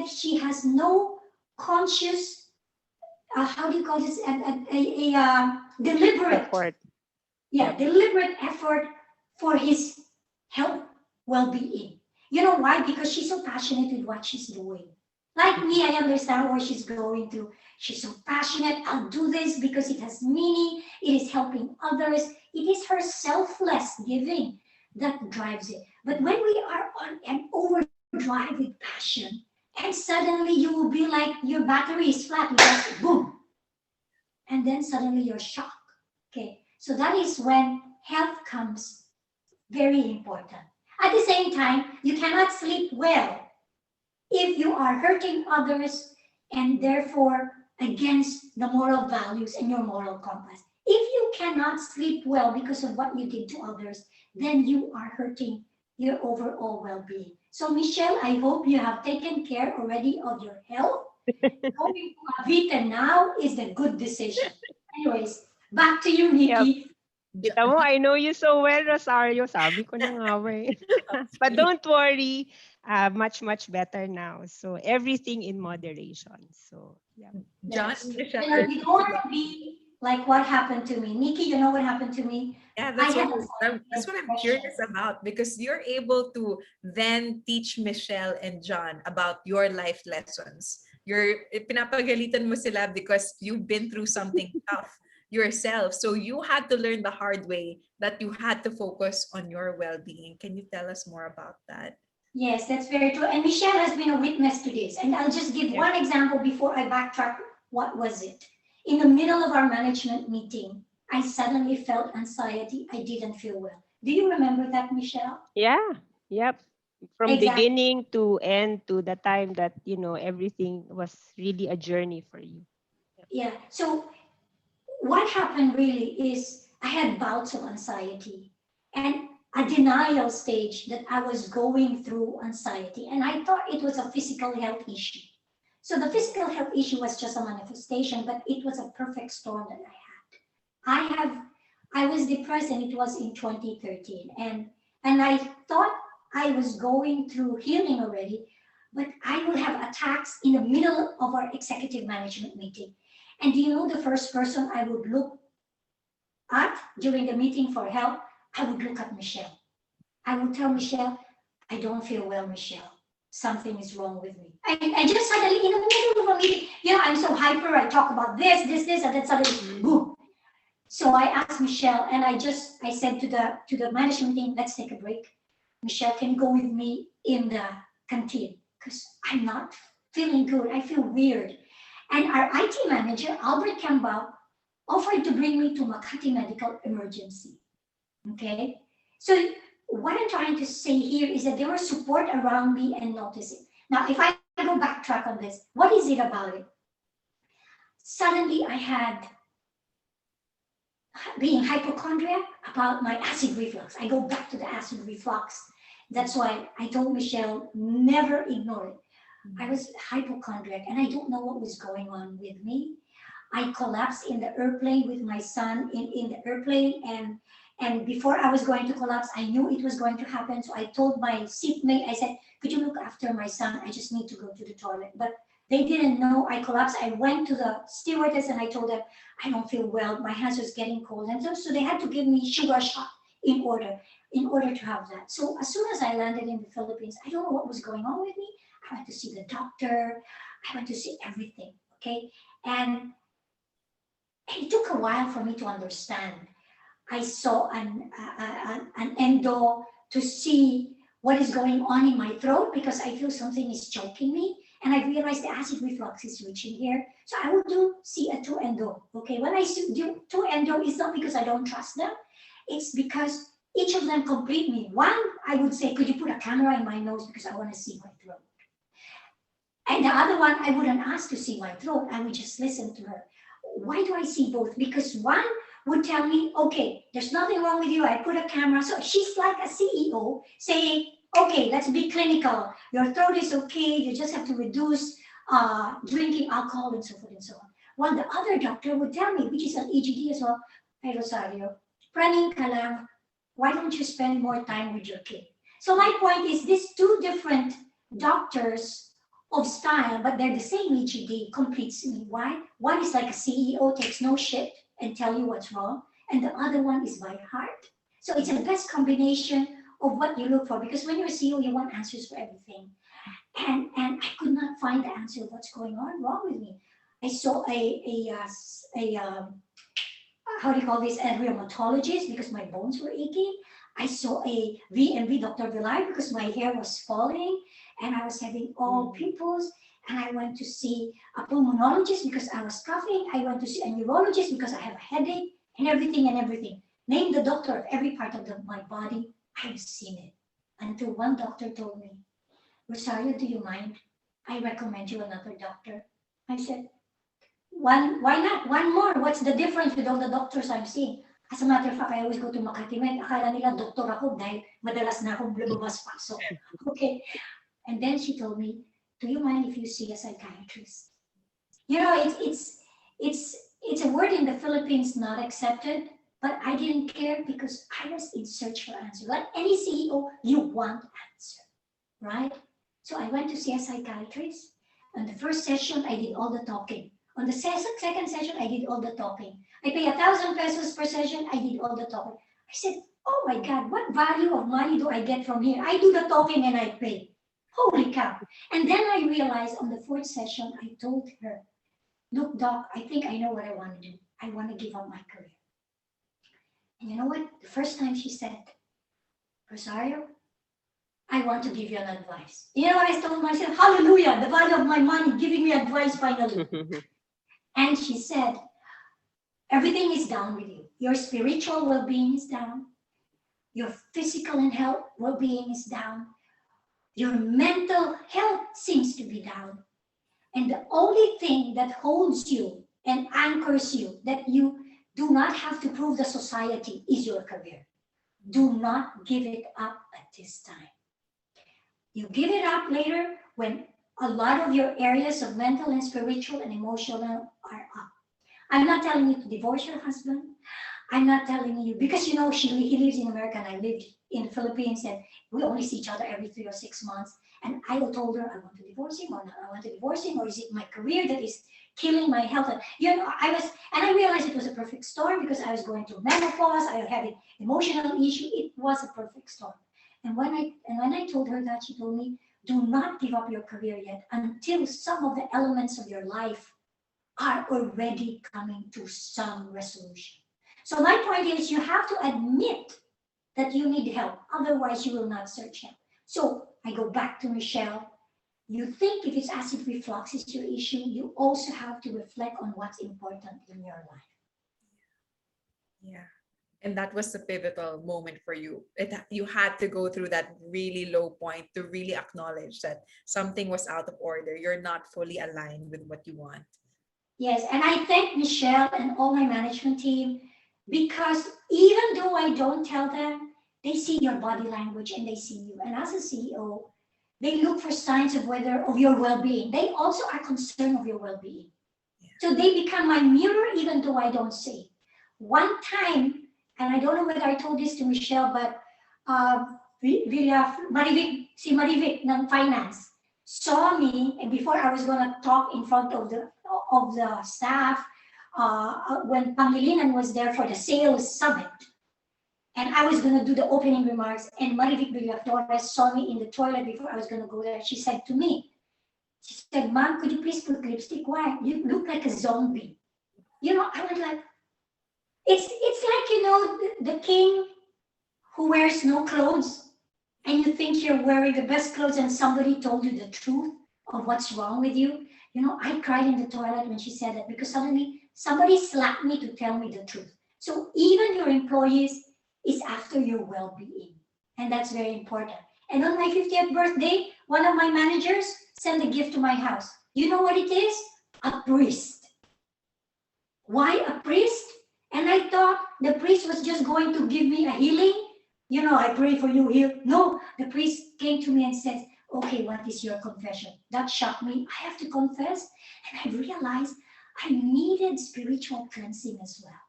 she has no conscious, how do you call this, deliberate, Effort. yeah, Yep. deliberate effort for his health, well-being. You know why? Because she's so passionate with what she's doing. Like me, I understand what she's going through. She's so passionate. I'll do this because it has meaning. It is helping others. It is her selfless giving that drives it. But when we are on an overdrive with passion, and suddenly you will be like your battery is flat, you just boom, and then suddenly you're shocked. Okay, so that is when health comes very important. At the same time, you cannot sleep well if you are hurting others and therefore against the moral values and your moral compass. If you cannot sleep well because of what you did to others, then you are hurting your overall well being. So, Michelle, I hope you have taken care already of your health. Going to Avita now is a good decision. Anyways, back to you, Yep. Nikki. Kita mo, I know you so well, Rosario. Sabi ko na nga ba eh. But don't worry, much, much better now. So everything in moderation. So, yeah. John Yes. and Michelle You know, are you don't want to be like what happened to me. Nikki, you know what happened to me? yeah, I that's had that's what I'm depression. curious about because you're able to then teach Michelle and John about your life lessons. Pinapagalitan mo sila because you've been through something tough yourself. So you had to learn the hard way that you had to focus on your well-being. Can you tell us more about that? Yes, that's very true. And Michelle has been a witness to this. And I'll just give Yep. one example before I backtrack. What was it? In the middle of our management meeting, I suddenly felt anxiety. I didn't feel well. Do you remember that, Michelle? Yeah. Yep. From Exactly. beginning to end to the time that, everything was really a journey for you. Yep. Yeah. So what happened really is I had bouts of anxiety and a denial stage that I was going through anxiety. And I thought it was a physical health issue. So the physical health issue was just a manifestation, but it was a perfect storm that I had. I was depressed and it was in 2013. And I thought I was going through healing already, but I would have attacks in the middle of our executive management meeting. And do you know the first person I would look at during the meeting for help? I would look at Michelle. I would tell Michelle, I don't feel well, Michelle. Something is wrong with me. I just suddenly, in the middle of a meeting, I'm so hyper. I talk about this, and then suddenly, boom. So I asked Michelle, and I said to the management team, let's take a break. Michelle can go with me in the canteen because I'm not feeling good. I feel weird. And our IT manager, Albert Campbell, offered to bring me to Makati Medical Emergency. Okay? So what I'm trying to say here is that there was support around me and noticing. Now, if I go backtrack on this, what is it about it? Suddenly I had being hypochondriac about my acid reflux. I go back to the acid reflux. That's why I told Michelle, never ignore it. I was hypochondriac and I don't know what was going on with me. I collapsed in the airplane with my son in the airplane, and before I was going to collapse, I knew it was going to happen. So I told my seatmate, I said, could you look after my son? I just need to go to the toilet. But they didn't know I collapsed. I went to the stewardess and I told them, I don't feel well. My hands was getting cold. And so they had to give me sugar shot in order to have that. So as soon as I landed in the Philippines, I don't know what was going on with me. I went to see the doctor. I went to see everything. Okay. And it took a while for me to understand. I saw an endo to see what is going on in my throat because I feel something is choking me. And I realized the acid reflux is reaching here. So I will see a two endo. Okay, when I do two endo, it's not because I don't trust them. It's because each of them complete me. One, I would say, could you put a camera in my nose because I want to see my throat. And the other one, I wouldn't ask to see my throat. I would just listen to her. Why do I see both? Because one would tell me, okay, there's nothing wrong with you. I put a camera. So she's like a CEO saying, okay, let's be clinical. Your throat is okay. You just have to reduce drinking alcohol and so forth and so on. While the other doctor would tell me, which is an EGD as well, hey Rosario, praning ka lang, why don't you spend more time with your kid? So my point is these two different doctors of style, but they're the same EGD, completes me. Why? One is like a CEO, takes no shit and tell you what's wrong, and the other one is by heart. So it's the best combination of what you look for, because when you're a CEO, you want answers for everything. And I could not find the answer of what's going on wrong with me. I saw how do you call this, a rheumatologist because my bones were aching. I saw a VMV, Dr. Villar, because my hair was falling and I was having all pupils. And I went to see a pulmonologist because I was coughing. I went to see a neurologist because I have a headache and everything and everything. Name the doctor of every part of my body. I've seen it. Until one doctor told me, Rosario, do you mind? I recommend you another doctor. I said, why not? One more. What's the difference with all the doctors I'm seeing? As a matter of fact, I always go to Makati Med. Akala nila doktor ako dahil madalas na akong lumabas-pasok. Okay. And then she told me, do you mind if you see a psychiatrist? You know, it's a word in the Philippines not accepted, but I didn't care because I was in search for answer. Like any CEO, you want answer, right? So I went to see a psychiatrist. On the first session, I did all the talking. On the second session, I did all the talking. I pay 1,000 pesos per session, I did all the talking. I said, oh my God, what value of money do I get from here? I do the talking and I pay. Holy cow. And then I realized on the fourth session, I told her, look, doc, I think I know what I want to do. I want to give up my career. And you know what? The first time she said, Rosario, I want to give you an advice. You know what I told myself? Hallelujah, the value of my money giving me advice finally. And she said, everything is down with you. Your spiritual well-being is down. Your physical and health well-being is down. Your mental health seems to be down. And the only thing that holds you and anchors you, that you do not have to prove to society, is your career. Do not give it up at this time. You give it up later when a lot of your areas of mental and spiritual and emotional are up. I'm not telling you to divorce your husband. I'm not telling you, because you know, he lives in America and I lived in the Philippines, and we only see each other every 3 or 6 months. And I told her, I want to divorce him or not. I want to divorce him, or is it my career that is killing my health? And, you know, I realized it was a perfect storm because I was going through menopause. I was having emotional issue. It was a perfect storm. And when I told her that, she told me, do not give up your career yet until some of the elements of your life are already coming to some resolution. So my point is, you have to admit that you need help. Otherwise, you will not search help. So I go back to Michelle. You think if it's acid reflux is your issue, you also have to reflect on what's important in your life. Yeah. And that was the pivotal moment for you. You had to go through that really low point to really acknowledge that something was out of order. You're not fully aligned with what you want. Yes, and I thank Michelle and all my management team, because even though I don't tell them, they see your body language and they see you. And as a CEO, they look for signs of your well-being. They also are concerned of your well-being. Yeah. So they become my mirror even though I don't say. One time, and I don't know whether I told this to Michelle, but Marivic ng finance saw me, and before I was going to talk in front of the staff, when Pangilinan was there for the sales summit, and I was going to do the opening remarks, and Marivic Villaflores saw me in the toilet before I was going to go there. She said to me, Ma'am, could you please put lipstick? Why? You look like a zombie. You know, I was like, it's like, you know, the king who wears no clothes, and you think you're wearing the best clothes, and somebody told you the truth of what's wrong with you. You know, I cried in the toilet when she said that, because suddenly somebody slapped me to tell me the truth. So even your employees is after your well-being, and that's very important. And on my 50th birthday, one of my managers sent a gift to my house. You know what it is? A priest. Why a priest? And I thought the priest was just going to give me a healing. You know, I pray for you, heal. No, the priest came to me and said, okay, what is your confession? That shocked me. I have to confess. And I realized I needed spiritual cleansing as well.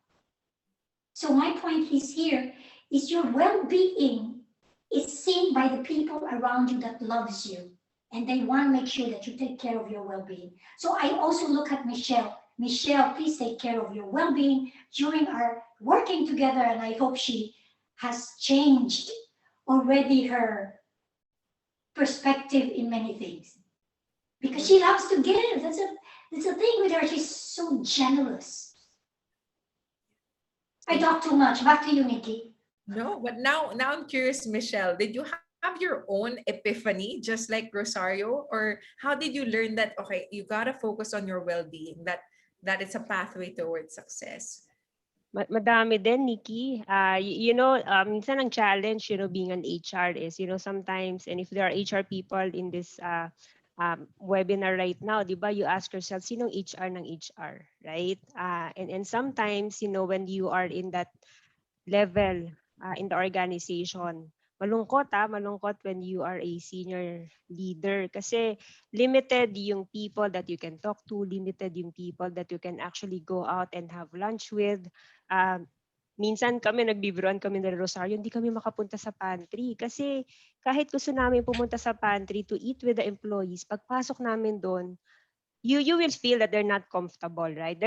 So my point is here is your well-being is seen by the people around you that loves you. and they want to make sure that you take care of your well-being. So I also look at Michelle. Michelle, please take care of your well-being during our working together, and I hope she has changed already her perspective in many things because she loves to give. That's a thing with her. She's so generous. I talk too much. Back to you, Nikki. No, but now I'm curious, Michelle, did you have your own epiphany just like Rosario? Or how did you learn that, okay, you gotta focus on your well-being, that it's a pathway towards success? Madami din, Nikki. Minsan ang challenge, being an HR is, sometimes, and if there are HR people in this webinar right now, di ba, you ask yourself, sinong HR ng HR, right? And sometimes, when you are in that level in the organization, malungkot when you are a senior leader kasi limited yung people that you can talk to, limited yung people that you can actually go out and have lunch with. Minsan kami nagbibiruan kami ng Rosario, hindi kami makapunta sa pantry kasi kahit gusto namin pumunta sa pantry to eat with the employees, pagpasok namin doon, you will feel that they're not comfortable, right?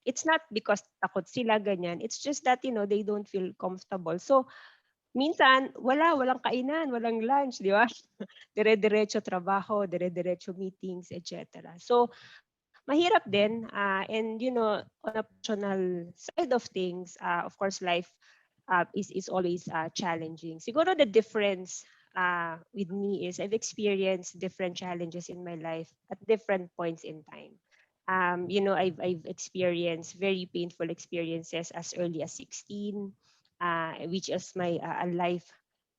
It's not because takot sila ganyan. It's just that, they don't feel comfortable. So, minsan, walang kainan, walang lunch, di ba? Dire-diretso trabaho, dire-diretso meetings, etc. So, mahirap din. And, on a personal side of things, of course, life is always challenging. Siguro the difference with me is I've experienced different challenges in my life at different points in time. I've experienced very painful experiences as early as 16, which is my life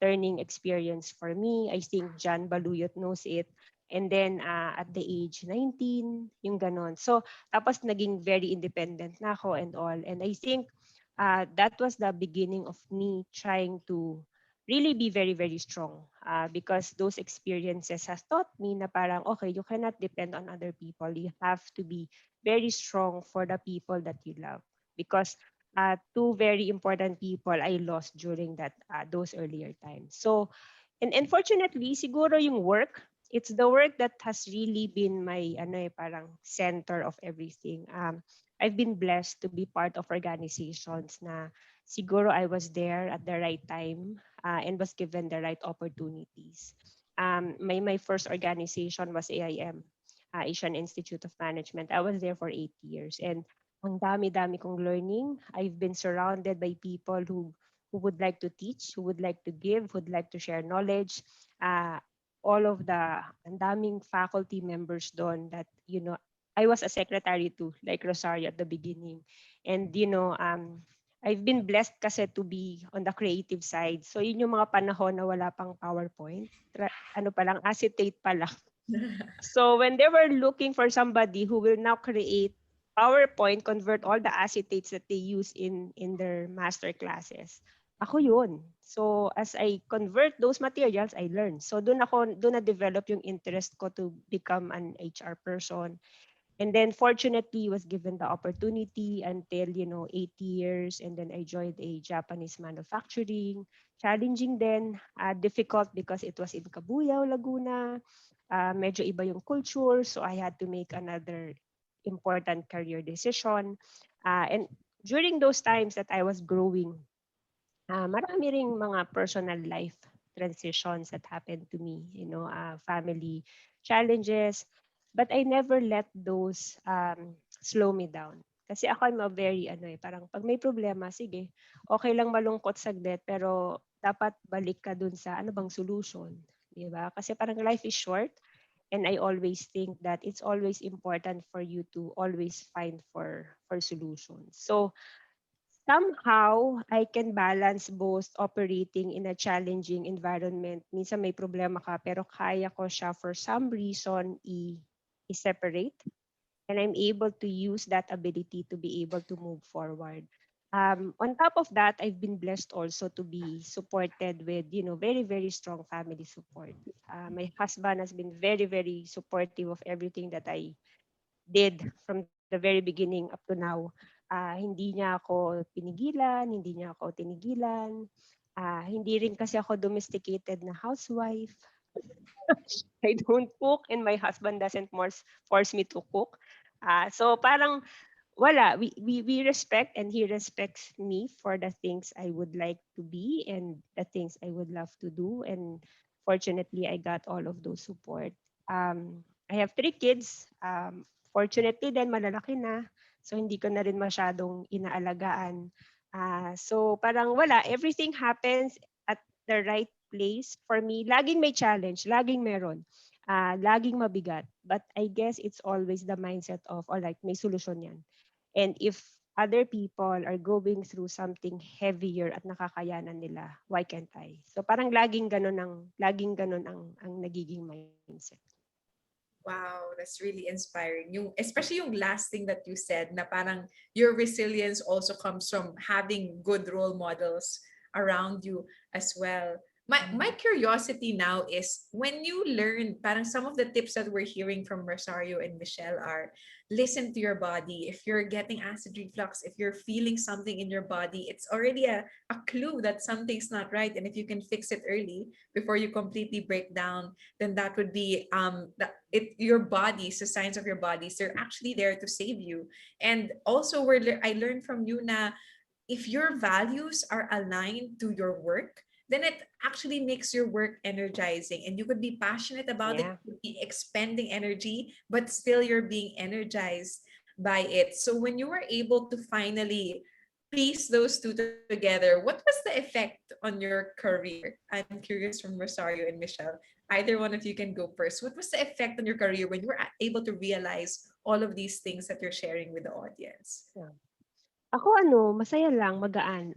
turning experience for me. I think John Baluyot knows it. And then at the age 19, yung ganon. So tapos naging very independent na ako and all. And I think that was the beginning of me trying to really be very, very strong because those experiences has taught me na parang, okay, you cannot depend on other people. You have to be very strong for the people that you love because two very important people I lost during those earlier times. So, and unfortunately, siguro yung work, it's the work that has really been my parang center of everything. I've been blessed to be part of organizations na siguro I was there at the right time and was given the right opportunities. My first organization was AIM, Asian Institute of Management. I was there for 8 years and ang dami-dami kong learning. I've been surrounded by people who would like to teach, who would like to give, who would like to share knowledge. All of ang daming faculty members doon that, I was a secretary too, like Rosario at the beginning. And, I've been blessed kasi to be on the creative side. So, yun yung mga panahon na wala pang PowerPoint. Ano pa lang, acetate pa lang. So, when they were looking for somebody who will now create PowerPoint, convert all the acetates that they use in their master classes, ako yun. So, as I convert those materials, I learn. So, doon na-develop yung interest ko to become an HR person. And then fortunately was given the opportunity until 8 years, and then I joined a Japanese manufacturing. Challenging then, difficult because it was in Cabuyao, Laguna. Medyo iba yung culture, so I had to make another important career decision. And during those times that I was growing, marami ring mga personal life transitions that happened to me, family challenges. But I never let those slow me down. Kasi ako I'm a very, parang pag may problema, sige, okay lang malungkot saglit, pero dapat balik ka dun sa ano bang solution. Diba? Kasi parang life is short, and I always think that it's always important for you to always find for solutions. So, somehow, I can balance both operating in a challenging environment. Minsan may problema ka, pero kaya ko siya for some reason i-separate. And I'm able to use that ability to be able to move forward. On top of that, I've been blessed also to be supported with, very, very strong family support. My husband has been very, very supportive of everything that I did from the very beginning up to now. Hindi niya ako pinigilan, hindi niya ako tinigilan. Hindi rin kasi ako domesticated na housewife. I don't cook and my husband doesn't force me to cook. So parang wala, we respect and he respects me for the things I would like to be and the things I would love to do. And fortunately, I got all of those support. I have 3 kids. Fortunately, then malalaki na. So hindi ko na rin masyadong inaalagaan. So parang wala, everything happens at the right place for me. Laging may challenge, laging meron. Laging mabigat. But I guess it's always the mindset of, all right, may solusyon yan. And if other people are going through something heavier at nakakayanan nila, why can't I? So parang laging ganun ang nagiging mindset. Wow, that's really inspiring. Especially yung last thing that you said na parang your resilience also comes from having good role models around you as well. My curiosity now is when you learn, parang some of the tips that we're hearing from Rosario and Michelle are listen to your body. If you're getting acid reflux, if you're feeling something in your body, it's already a clue that something's not right. And if you can fix it early before you completely break down, then that would be your bodies, the signs of your bodies, they're actually there to save you. And also I learned from you na if your values are aligned to your work, then it actually makes your work energizing and you could be passionate about it, Yeah. you could be expending energy, but still you're being energized by it. So when you were able to finally piece those two together, what was the effect on your career? I'm curious from Rosario and Michelle. Either one of you can go first. What was the effect on your career when you were able to realize all of these things that you're sharing with the audience? Yeah. Ako masaya lang, magaan.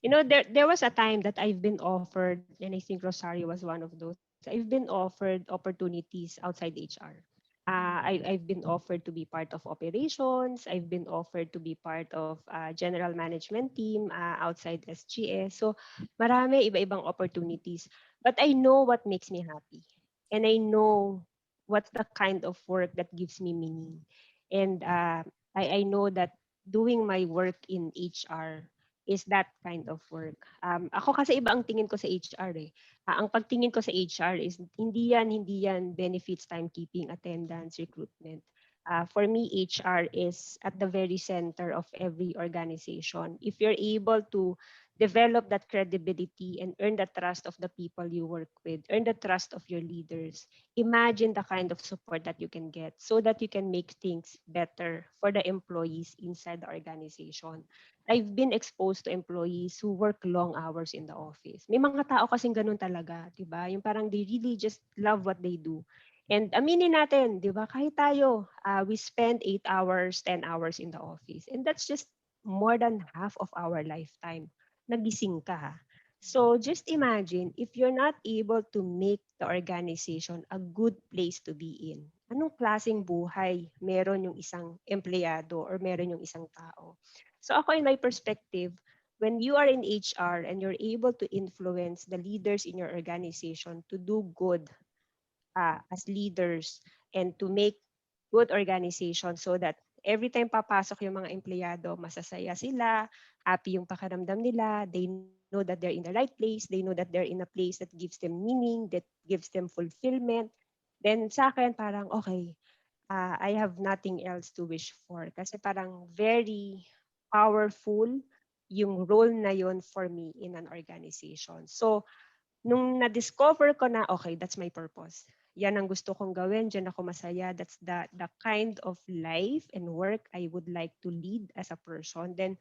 There was a time that I've been offered, and I think Rosario was one of those. I've been offered opportunities outside HR. I've been offered to be part of operations. I've been offered to be part of general management team outside SGS. So marami iba-ibang opportunities. But I know what makes me happy. And I know what's the kind of work that gives me meaning. And I know that doing my work in HR is that kind of work. Ako kasi iba ang tingin ko sa HR eh. Ang pagtingin ko sa HR is hindi yan benefits, timekeeping, attendance, recruitment. For me, HR is at the very center of every organization. If you're able to develop that credibility and earn the trust of the people you work with, earn the trust of your leaders, imagine the kind of support that you can get so that you can make things better for the employees inside the organization. I've been exposed to employees who work long hours in the office. May mga tao kasing ganun talaga, 'di ba? Yung parang they really just love what they do. And aminin natin, 'di ba? Kahit tayo, we spend 8 hours, 10 hours in the office. And that's just more than half of our lifetime. Nagising ka. Ha? So just imagine if you're not able to make the organization a good place to be in. Anong klaseng buhay meron yung isang empleyado or meron yung isang tao? So ako in my perspective, when you are in HR and you're able to influence the leaders in your organization to do good as leaders and to make good organization so that every time papasok yung mga empleyado, masasaya sila, happy yung pakiramdam nila, they know that they're in the right place, they know that they're in a place that gives them meaning, that gives them fulfillment, then sa akin parang okay, I have nothing else to wish for. Kasi parang very powerful yung role na yon for me in an organization. So, nung na-discover ko na, okay, that's my purpose. Yan ang gusto kong gawin, dyan ako masaya. That's the kind of life and work I would like to lead as a person. Then,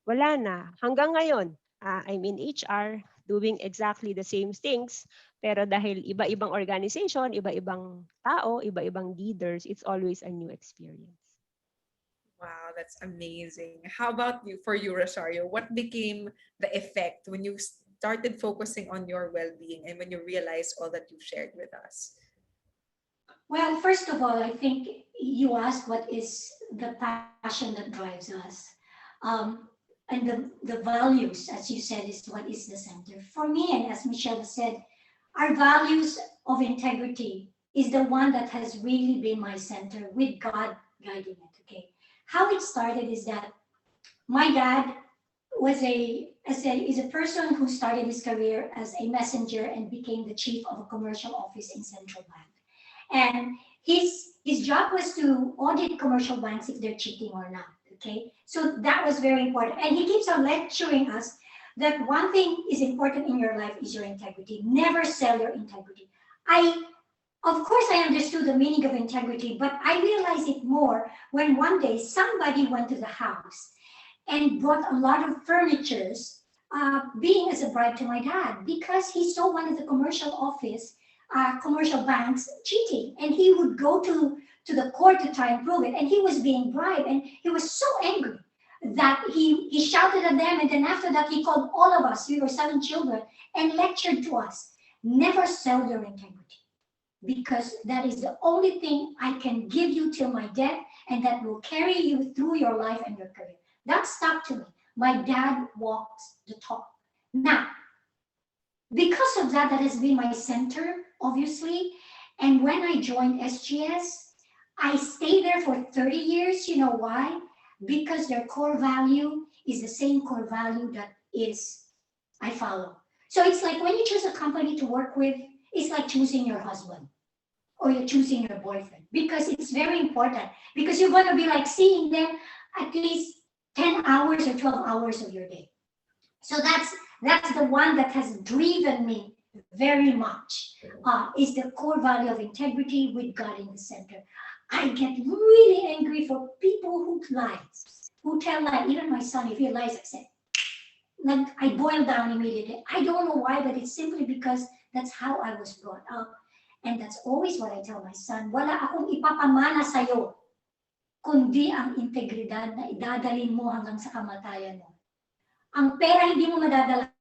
wala na. Hanggang ngayon, I'm in HR, doing exactly the same things. Pero dahil iba-ibang organization, iba-ibang tao, iba-ibang leaders, it's always a new experience. Wow, that's amazing. How about you, for you, Rosario? What became the effect when you started focusing on your well-being and when you realized all that you've shared with us? Well, first of all, I think you asked what is the passion that drives us. And the values, as you said, is what is the center. For me, and as Michelle said, our values of integrity is the one that has really been my center with God guiding it. Okay. How it started is that my dad is a person who started his career as a messenger and became the chief of a commercial office in Central Bank. And his job was to audit commercial banks if they're cheating or not. Okay, so that was very important. And he keeps on lecturing us that one thing is important in your life is your integrity. Never sell your integrity. I Of course, I understood the meaning of integrity, but I realized it more when one day somebody went to the house and brought a lot of furnitures, being as a bribe to my dad, because he saw one of the commercial banks cheating, and he would go to the court to try and prove it, and he was being bribed, and he was so angry that he shouted at them, and then after that he called all of us, we were 7 children, and lectured to us, never sell your integrity, because that is the only thing I can give you till my death, and that will carry you through your life and your career. That stuck to me. My dad walks the talk. Now, because of that, that has been my center, obviously. And when I joined SGS, I stayed there for 30 years. You know why? Because their core value is the same core value that is I follow. So it's like when you choose a company to work with, it's like choosing your husband or you're choosing your boyfriend, because it's very important, because you're going to be like seeing them at least 10 hours or 12 hours of your day. So that's the one that has driven me very much, is the core value of integrity with God in the center. I get really angry for people who lies, who tell lies. Even my son, if he lies, I say, like, I boil down immediately. I don't know why, but it's simply because that's how I was brought up. And that's always what I tell my son. Wala akong ipapamana sa'yo, kundi ang integridad na idadalin mo hanggang sa kamatayan mo. Ang pera hindi mo madadala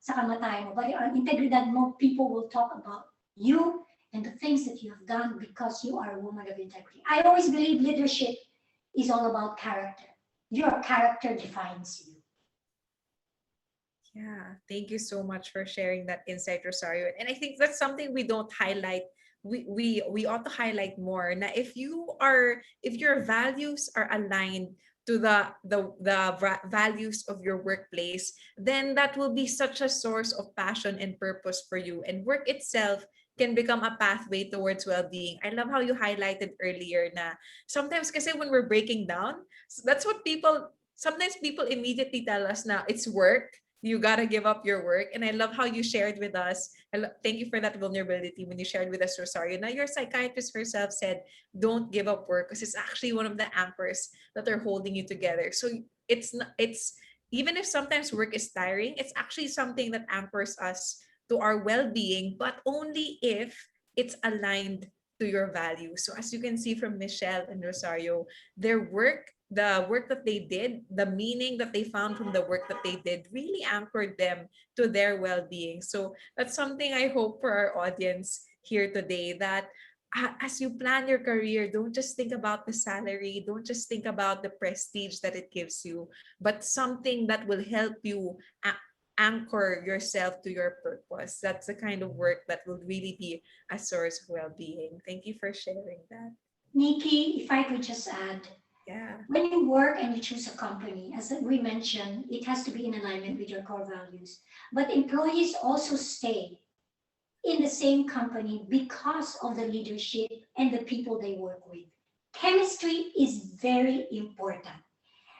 sa kamatayan mo, but ang integridad mo, people will talk about you and the things that you have done because you are a woman of integrity. I always believe leadership is all about character. Your character defines you. Yeah, thank you so much for sharing that insight, Rosario. And I think that's something we don't highlight. We ought to highlight more. Now, if your values are aligned to the values of your workplace, then that will be such a source of passion and purpose for you. And work itself can become a pathway towards well-being. I love how you highlighted earlier na sometimes kasi when we're breaking down, that's what sometimes people immediately tell us na it's work. You gotta give up your work. And I love how you shared with us. Thank you for that vulnerability when you shared with us, Rosario. Now, your psychiatrist herself said, don't give up work, because it's actually one of the anchors that are holding you together. So it's even if sometimes work is tiring, it's actually something that anchors us to our well-being, but only if it's aligned to your values. So as you can see from Michelle and Rosario, the work that they did, the meaning that they found from the work that they did really anchored them to their well-being. So that's something I hope for our audience here today, that as you plan your career, don't just think about the salary, don't just think about the prestige that it gives you, but something that will help you anchor yourself to your purpose. That's the kind of work that will really be a source of well-being. Thank you for sharing that. Nikki, if I could just add, Yeah. when you work and you choose a company, as we mentioned, it has to be in alignment with your core values. But employees also stay in the same company because of the leadership and the people they work with. Chemistry is very important,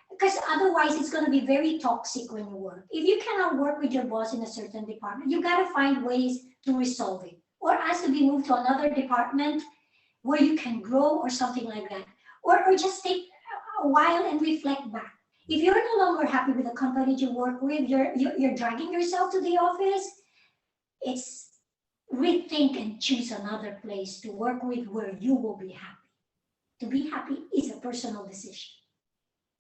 because otherwise it's going to be very toxic when you work. If you cannot work with your boss in a certain department, you got to find ways to resolve it, or ask to be moved to another department where you can grow or something like that, or just take a while and reflect back. If you're no longer happy with the company you work with, you're dragging yourself to the office, it's rethink and choose another place to work with where you will be happy. To be happy is a personal decision.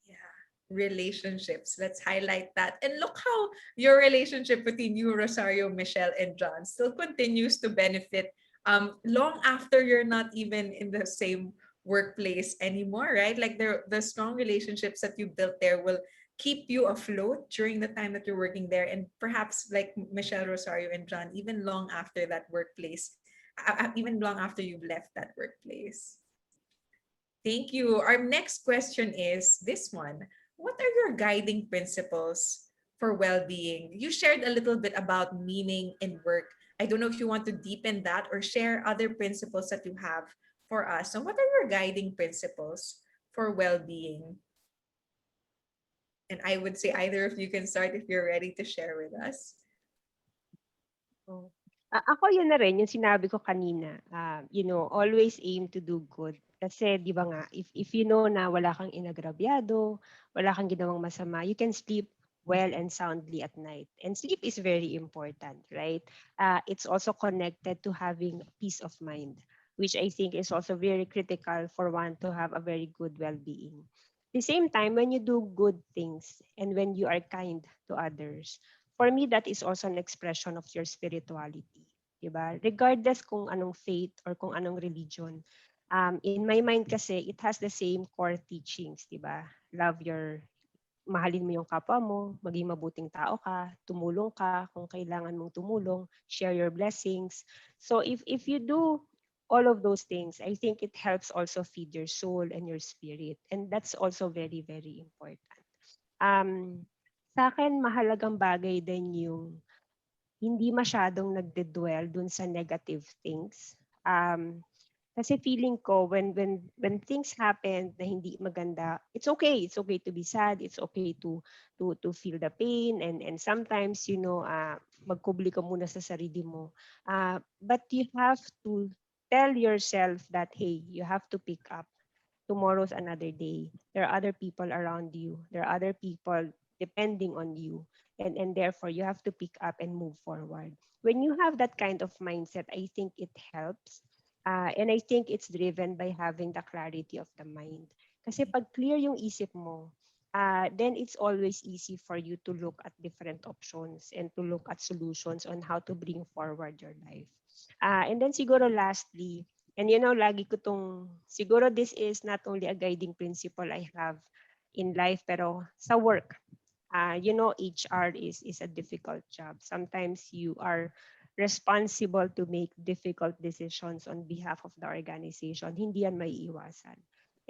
Yeah, relationships. Let's highlight that. And look how your relationship between you, Rosario, Michelle, and John still continues to benefit long after you're not even in the same workplace anymore, right? Like the strong relationships that you built there will keep you afloat during the time that you're working there, and perhaps like Michelle, Rosario, and John, even long after that workplace, even long after you've left that workplace. Thank you. Our next question is this one. What are your guiding principles for well-being. You shared a little bit about meaning in work. I don't know if you want to deepen that or share other principles that you have for us. So what are your guiding principles for well-being? And I would say either of you can start if you're ready to share with us. Oh. Ako yun na rin, yung sinabi ko kanina, always aim to do good. Kasi di ba nga, if you know na wala kang inagrabyado, wala kang ginawang masama, you can sleep well and soundly at night. And sleep is very important, right? It's also connected to having peace of mind, which I think is also very critical for one to have a very good well-being. At the same time, when you do good things and when you are kind to others, for me, that is also an expression of your spirituality. Diba? Regardless kung anong faith or kung anong religion. In my mind kasi, it has the same core teachings. Diba? Mahalin mo yung kapwa mo, maging mabuting tao ka, tumulong ka kung kailangan mong tumulong, share your blessings. So if you do all of those things, I think it helps also feed your soul and your spirit. And that's also very, very important. Sa akin, mahalagang bagay din yung hindi masyadong nagde-dwell dun sa negative things. Kasi feeling ko when things happen na hindi maganda, it's okay. It's okay to be sad. It's okay to feel the pain and sometimes magkubli ka muna sa sarili mo. But you have to tell yourself that hey, you have to pick up. Tomorrow's another day. There are other people around you. There are other people depending on you. And therefore, you have to pick up and move forward. When you have that kind of mindset, I think it helps. And I think it's driven by having the clarity of the mind. Kasi pag clear yung isip mo, then it's always easy for you to look at different options and to look at solutions on how to bring forward your life. And then siguro lastly, and lagi ko siguro this is not only a guiding principle I have in life, pero sa work. HR is a difficult job. Sometimes you are responsible to make difficult decisions on behalf of the organization. Hindi yan maiiwasan.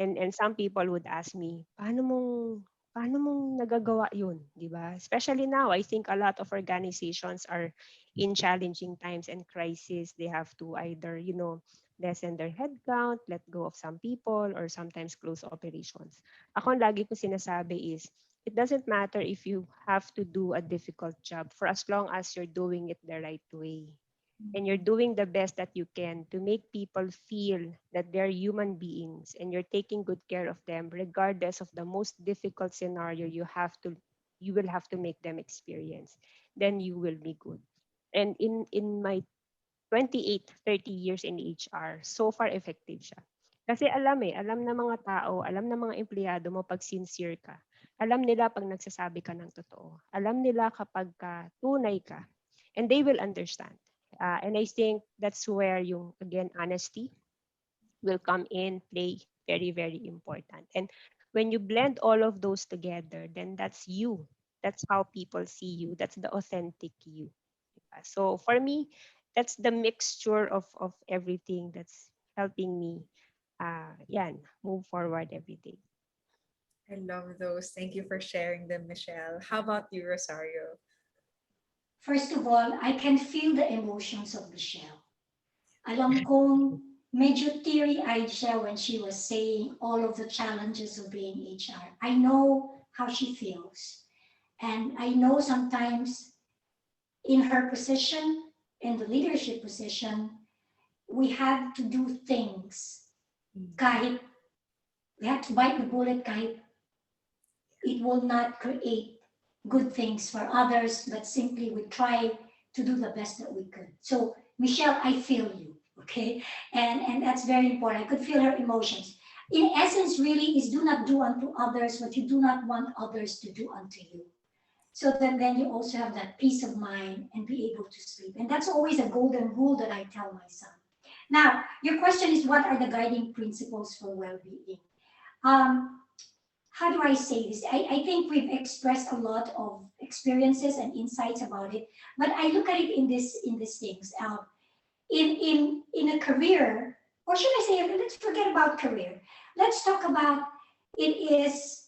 And some people would ask me, paano mong nagagawa yun, di ba? Especially now, I think a lot of organizations are in challenging times and crisis. They have to either, lessen their headcount, let go of some people, or sometimes close operations. Ako, ang lagi ko sinasabi is, it doesn't matter if you have to do a difficult job for as long as you're doing it the right way. And you're doing the best that you can to make people feel that they're human beings and you're taking good care of them regardless of the most difficult scenario you will have to make them experience, then you will be good. And in my 28, 30 years in HR, so far effective siya. Kasi alam ng mga tao, alam ng mga empleyado mo pag sincere ka. Alam nila pag nagsasabi ka ng totoo. Alam nila kapag tunay ka. And they will understand. And I think that's where yung, again, honesty will come in, play very, very important. And when you blend all of those together, then that's you. That's how people see you. That's the authentic you. So for me, that's the mixture of everything that's helping me move forward every day. I love those. Thank you for sharing them, Michelle. How about you, Rosario? First of all, I can feel the emotions of Michelle. Alam kong medyo teary-eyed siya when she was saying all of the challenges of being HR. I know how she feels. And I know sometimes in her position, in the leadership position, we have to do things kahit we have to bite the bullet kahit it will not create good things for others, but simply we try to do the best that we could. So Michelle, I feel you, okay? And that's very important. I could feel her emotions. In essence, really, is do not do unto others what you do not want others to do unto you. So then you also have that peace of mind and be able to sleep. And that's always a golden rule that I tell my son. Now, your question is what are the guiding principles for well-being? How do I say this? I think we've expressed a lot of experiences and insights about it, but I look at it in these things. In a career, or should I say, let's forget about career. Let's talk about it is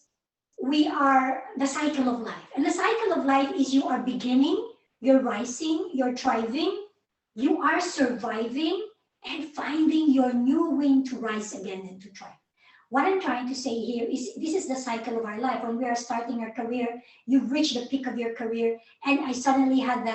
we are the cycle of life. And the cycle of life is you are beginning, you're rising, you're thriving, you are surviving, and finding your new wing to rise again and to thrive. What I'm trying to say here is this is the cycle of our life. When we are starting our career, you've reached the peak of your career, and I suddenly had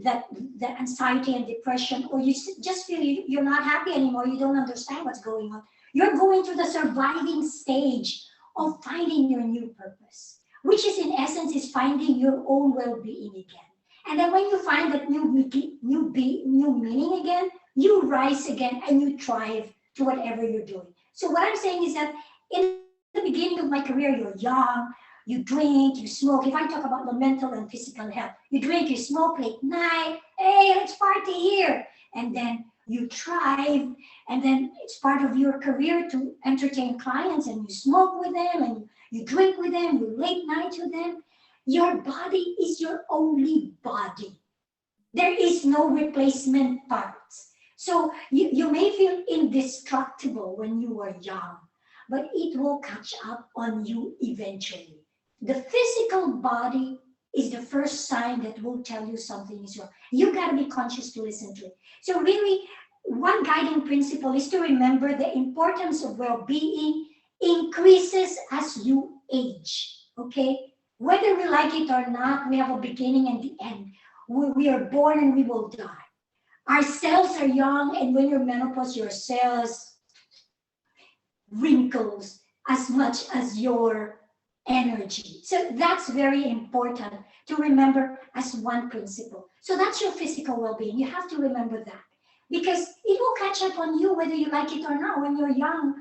that anxiety and depression, or you just feel you're not happy anymore, you don't understand what's going on. You're going through the surviving stage of finding your new purpose, which is in essence is finding your own well-being again. And then when you find that new meaning again, you rise again and you thrive to whatever you're doing. So what I'm saying is that in the beginning of my career, you're young, you drink, you smoke. If I talk about the mental and physical health, you drink, you smoke late night, hey, let's party here. And then you thrive, and then it's part of your career to entertain clients, and you smoke with them, and you drink with them, you late night with them. Your body is your only body. There is no replacement parts. So you may feel indestructible when you are young, but it will catch up on you eventually. The physical body is the first sign that will tell you something is wrong. You got to be conscious to listen to it. So really, one guiding principle is to remember the importance of well-being increases as you age, okay? Whether we like it or not, we have a beginning and the end. We are born and we will die. Our cells are young, and when you're menopause, your cells wrinkles as much as your energy. So that's very important to remember as one principle. So that's your physical well-being. You have to remember that because it will catch up on you whether you like it or not. When you're young,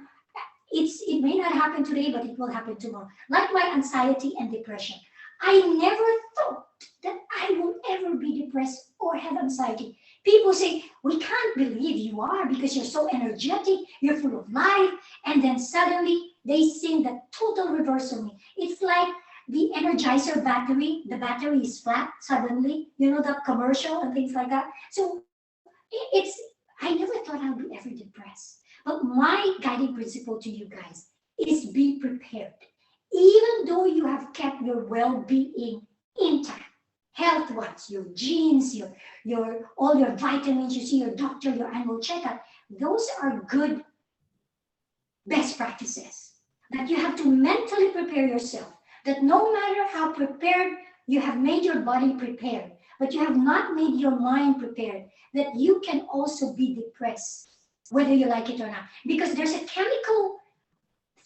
it may not happen today, but it will happen tomorrow. Like my anxiety and depression. I never thought that I will ever be depressed or have anxiety. People say, we can't believe you are because you're so energetic, you're full of life, and then suddenly they sing the total reverse of me. It's like the Energizer battery, the battery is flat suddenly, you know, the commercial and things like that. So I never thought I would be ever depressed. But my guiding principle to you guys is be prepared. Even though you have kept your well-being intact, health-wise, your genes, your all your vitamins, you see your doctor, your annual checkup, those are good best practices. That you have to mentally prepare yourself. That no matter how prepared you have made your body prepared, but you have not made your mind prepared, that you can also be depressed, whether you like it or not. Because there's a chemical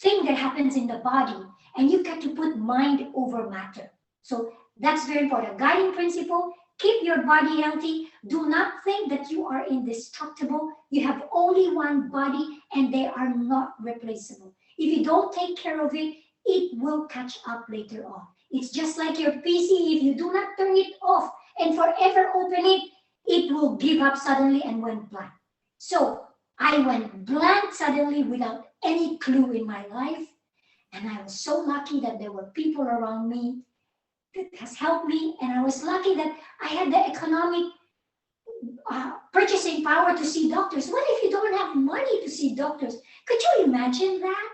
thing that happens in the body, and you've got to put mind over matter. So that's very important. Guiding principle, keep your body healthy. Do not think that you are indestructible. You have only one body, and they are not replaceable. If you don't take care of it, it will catch up later on. It's just like your PC. If you do not turn it off and forever open it, it will give up suddenly and went blank. So I went blank suddenly without any clue in my life. And I was so lucky that there were people around me that has helped me. And I was lucky that I had the economic purchasing power to see doctors. What if you don't have money to see doctors? Could you imagine that?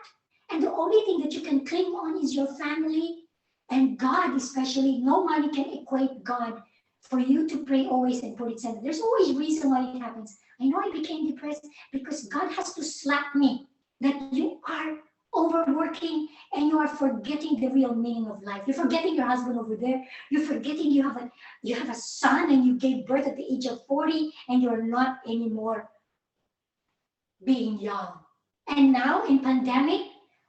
And the only thing that you can cling on is your family and God, especially. No money can equate God for you to pray always and put it center. There's always reason why it happens. I know I became depressed because God has to slap me that you are overworking and you are forgetting the real meaning of life. You're forgetting your husband over there. You're forgetting you have a son and you gave birth at the age of 40 and you're not anymore being young. And now in pandemic,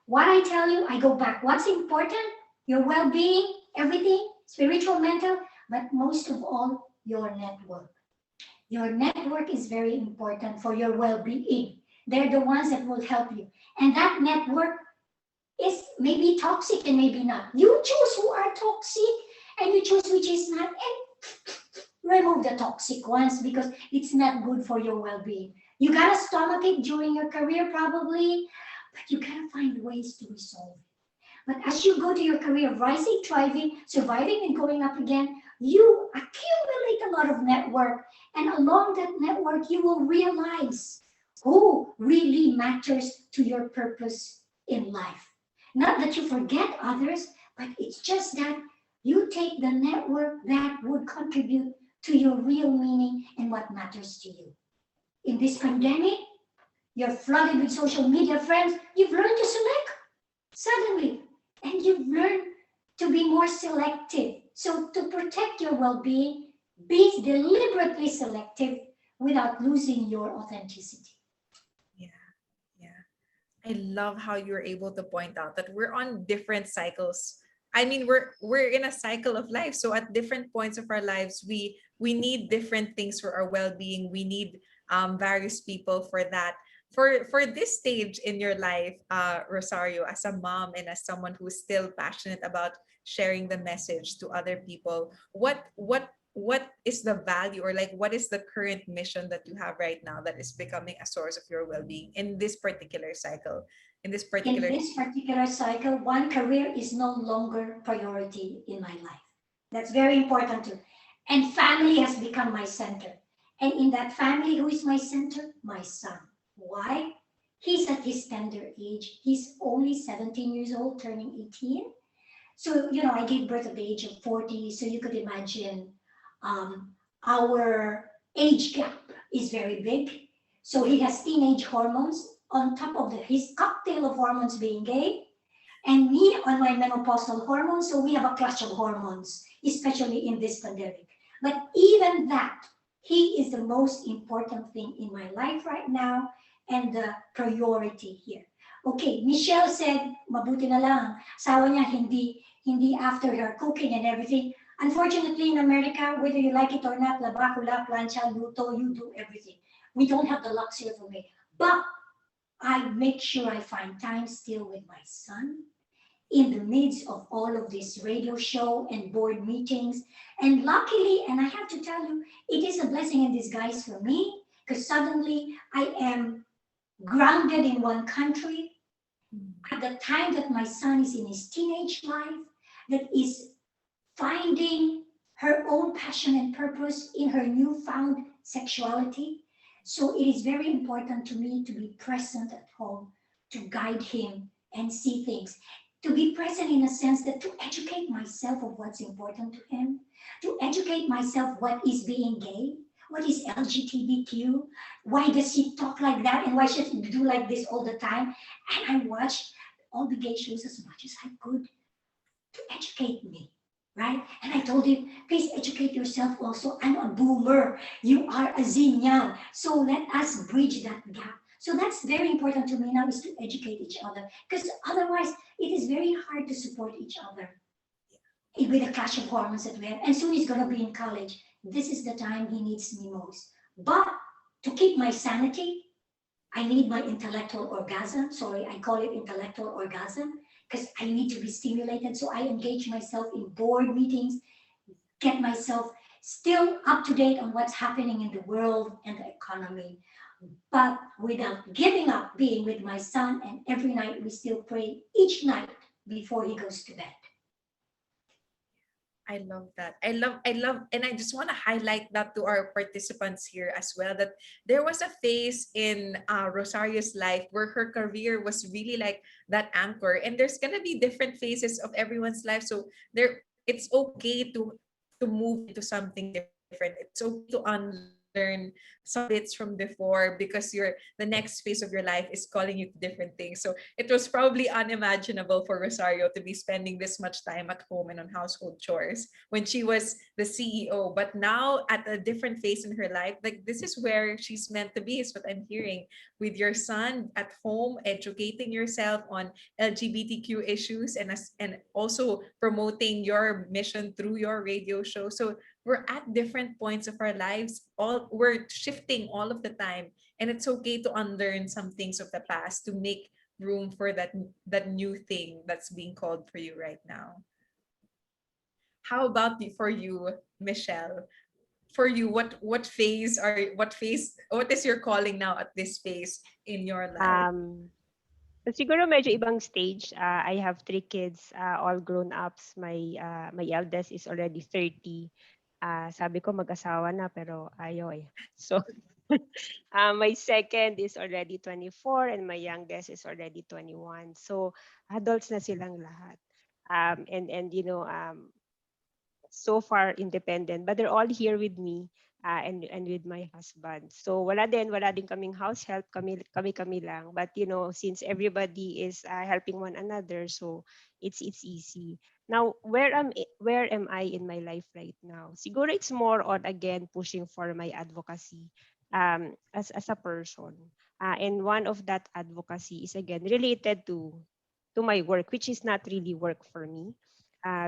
what I tell you, I go back. What's important? Your well-being, everything, spiritual, mental, but most of all, your network. Your network is very important for your well-being. They're the ones that will help you. And that network is maybe toxic and maybe not. You choose who are toxic and you choose which is not. And remove the toxic ones because it's not good for your well-being. You gotta stomach it during your career probably, but you gotta find ways to resolve it. But as you go to your career, rising, thriving, surviving, and going up again, you accumulate a lot of network. And along that network, you will realize who really matters to your purpose in life. Not that you forget others, but it's just that you take the network that would contribute to your real meaning and what matters to you. In this pandemic, you're flooded with social media friends, you've learned to select suddenly, and you've learned to be more selective. So to protect your well-being, be deliberately selective without losing your authenticity. Yeah, yeah. I love how you're able to point out that we're on different cycles. I mean, we're in a cycle of life. So at different points of our lives, we need different things for our well-being. We need various people for that. For this stage in your life, Rosario, as a mom and as someone who is still passionate about sharing the message to other people, what is the value, or like what is the current mission that you have right now that is becoming a source of your well-being in this particular cycle, in this In particular. this particular cycle, one career is no longer priority in my life. That's very important too. And family has become my center. And in that family, who is my center? My son. Why? He's at his tender age. He's only 17 years old, turning 18. So, I gave birth at the age of 40. So you could imagine our age gap is very big. So he has teenage hormones on top of his cocktail of hormones being gay, and me on my menopausal hormones. So we have a clash of hormones, especially in this pandemic. But even that, he is the most important thing in my life right now and the priority here. Okay, Michelle said, mabuti na lang, asawa niya hindi after her cooking and everything. Unfortunately, in America, whether you like it or not, labakula, plancha, luto, you do everything. We don't have the luxury for me. But I make sure I find time still with my son in the midst of all of this radio show and board meetings. And luckily, and I have to tell you, it is a blessing in disguise for me because suddenly I am grounded in one country at the time that my son is in his teenage life, that is finding her own passion and purpose in her newfound sexuality. So it is very important to me to be present at home, to guide him and see things. To be present in a sense that to educate myself of what's important to him, to educate myself what is being gay, what is LGBTQ, why does he talk like that, and why should he do like this all the time? And I watched all the gay shows as much as I could to educate me, right? And I told him, please educate yourself also. I'm a boomer. You are a Xenial. So let us bridge that gap. So that's very important to me now, is to educate each other. Because otherwise, it is very hard to support each other with the clash of hormones that we have. And soon he's going to be in college. This is the time he needs me most. But to keep my sanity, I need my intellectual orgasm. Sorry, I call it intellectual orgasm because I need to be stimulated. So I engage myself in board meetings, get myself still up to date on what's happening in the world and the economy, but without giving up being with my son. And every night we still pray each night before he goes to bed. I love that. I love, and I just want to highlight that to our participants here as well, that there was a phase in Rosario's life where her career was really like that anchor, and there's gonna be different phases of everyone's life. So it's okay to move into something different. It's okay to unlearn some bits from before because the next phase of your life is calling you to different things. So it was probably unimaginable for Rosario to be spending this much time at home and on household chores when she was the CEO. But now at a different phase in her life, like this is where she's meant to be, is what I'm hearing, with your son at home, educating yourself on LGBTQ issues, and also promoting your mission through your radio show. So we're at different points of our lives. We're shifting all of the time, and it's okay to unlearn some things of the past to make room for that new thing that's being called for you right now. How about for you, Michelle? For you, what is your calling now at this phase in your life? Siguro medyo ibang stage. I have 3 kids, all grown ups. My eldest is already 30. Sabi ko mag-asawa na pero ayaw eh. So my second is already 24 and my youngest is already 21. So adults na silang lahat. and so far independent, but they're all here with me, and with my husband. So wala din kaming house help, kami lang. But since everybody is helping one another, so it's easy. Now, where am I in my life right now? Siguro it's more on, again, pushing for my advocacy as a person. And one of that advocacy is, again, related to my work, which is not really work for me,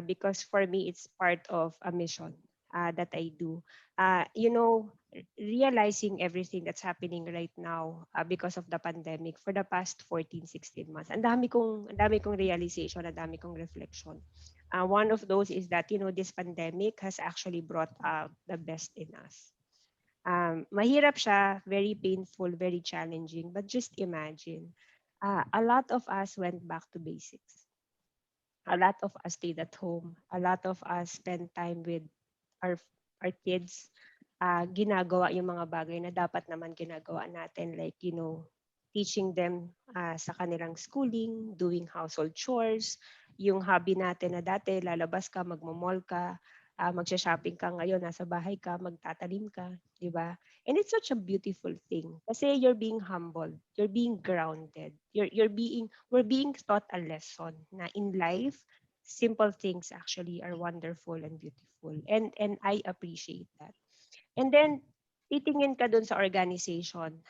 because for me it's part of a mission that I do. Realizing everything that's happening right now because of the pandemic for the past 14, 16 months. Ang dami kong realization, ang dami kong reflection. One of those is that, this pandemic has actually brought out the best in us. Mahirap siya, very painful, very challenging, but just imagine, a lot of us went back to basics. A lot of us stayed at home. A lot of us spent time with our our kids. Ginagawa yung mga bagay na dapat naman ginagawa natin, like, teaching them sa kanilang schooling, doing household chores, yung hobby natin na dati lalabas ka, magmo-mall ka, magsha-shopping ka, ngayon nasa bahay ka, magtatanim ka, di ba? And it's such a beautiful thing kasi you're being humbled, you're being grounded, we're being taught a lesson na in life, simple things actually are wonderful and beautiful, and I appreciate that. And then titingin ka dun sa organization,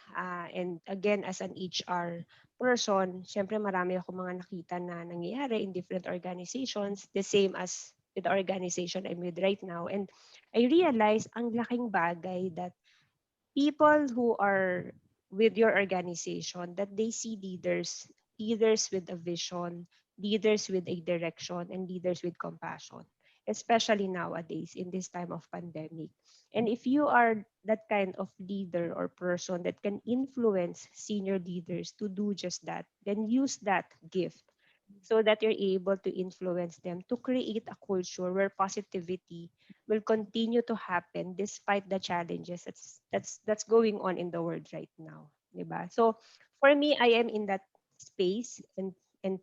and again, as an HR person, syempre marami ako mga nakita na nangyayari in different organizations, the same as with the organization I'm with right now. And I realize ang laking bagay that people who are with your organization, that they see leaders with a vision, leaders with a direction, and leaders with compassion, especially nowadays in this time of pandemic. And if you are that kind of leader or person that can influence senior leaders to do just that, then use that gift so that you're able to influence them to create a culture where positivity will continue to happen despite the challenges that's going on in the world right now, diba? So for me, I am in that space and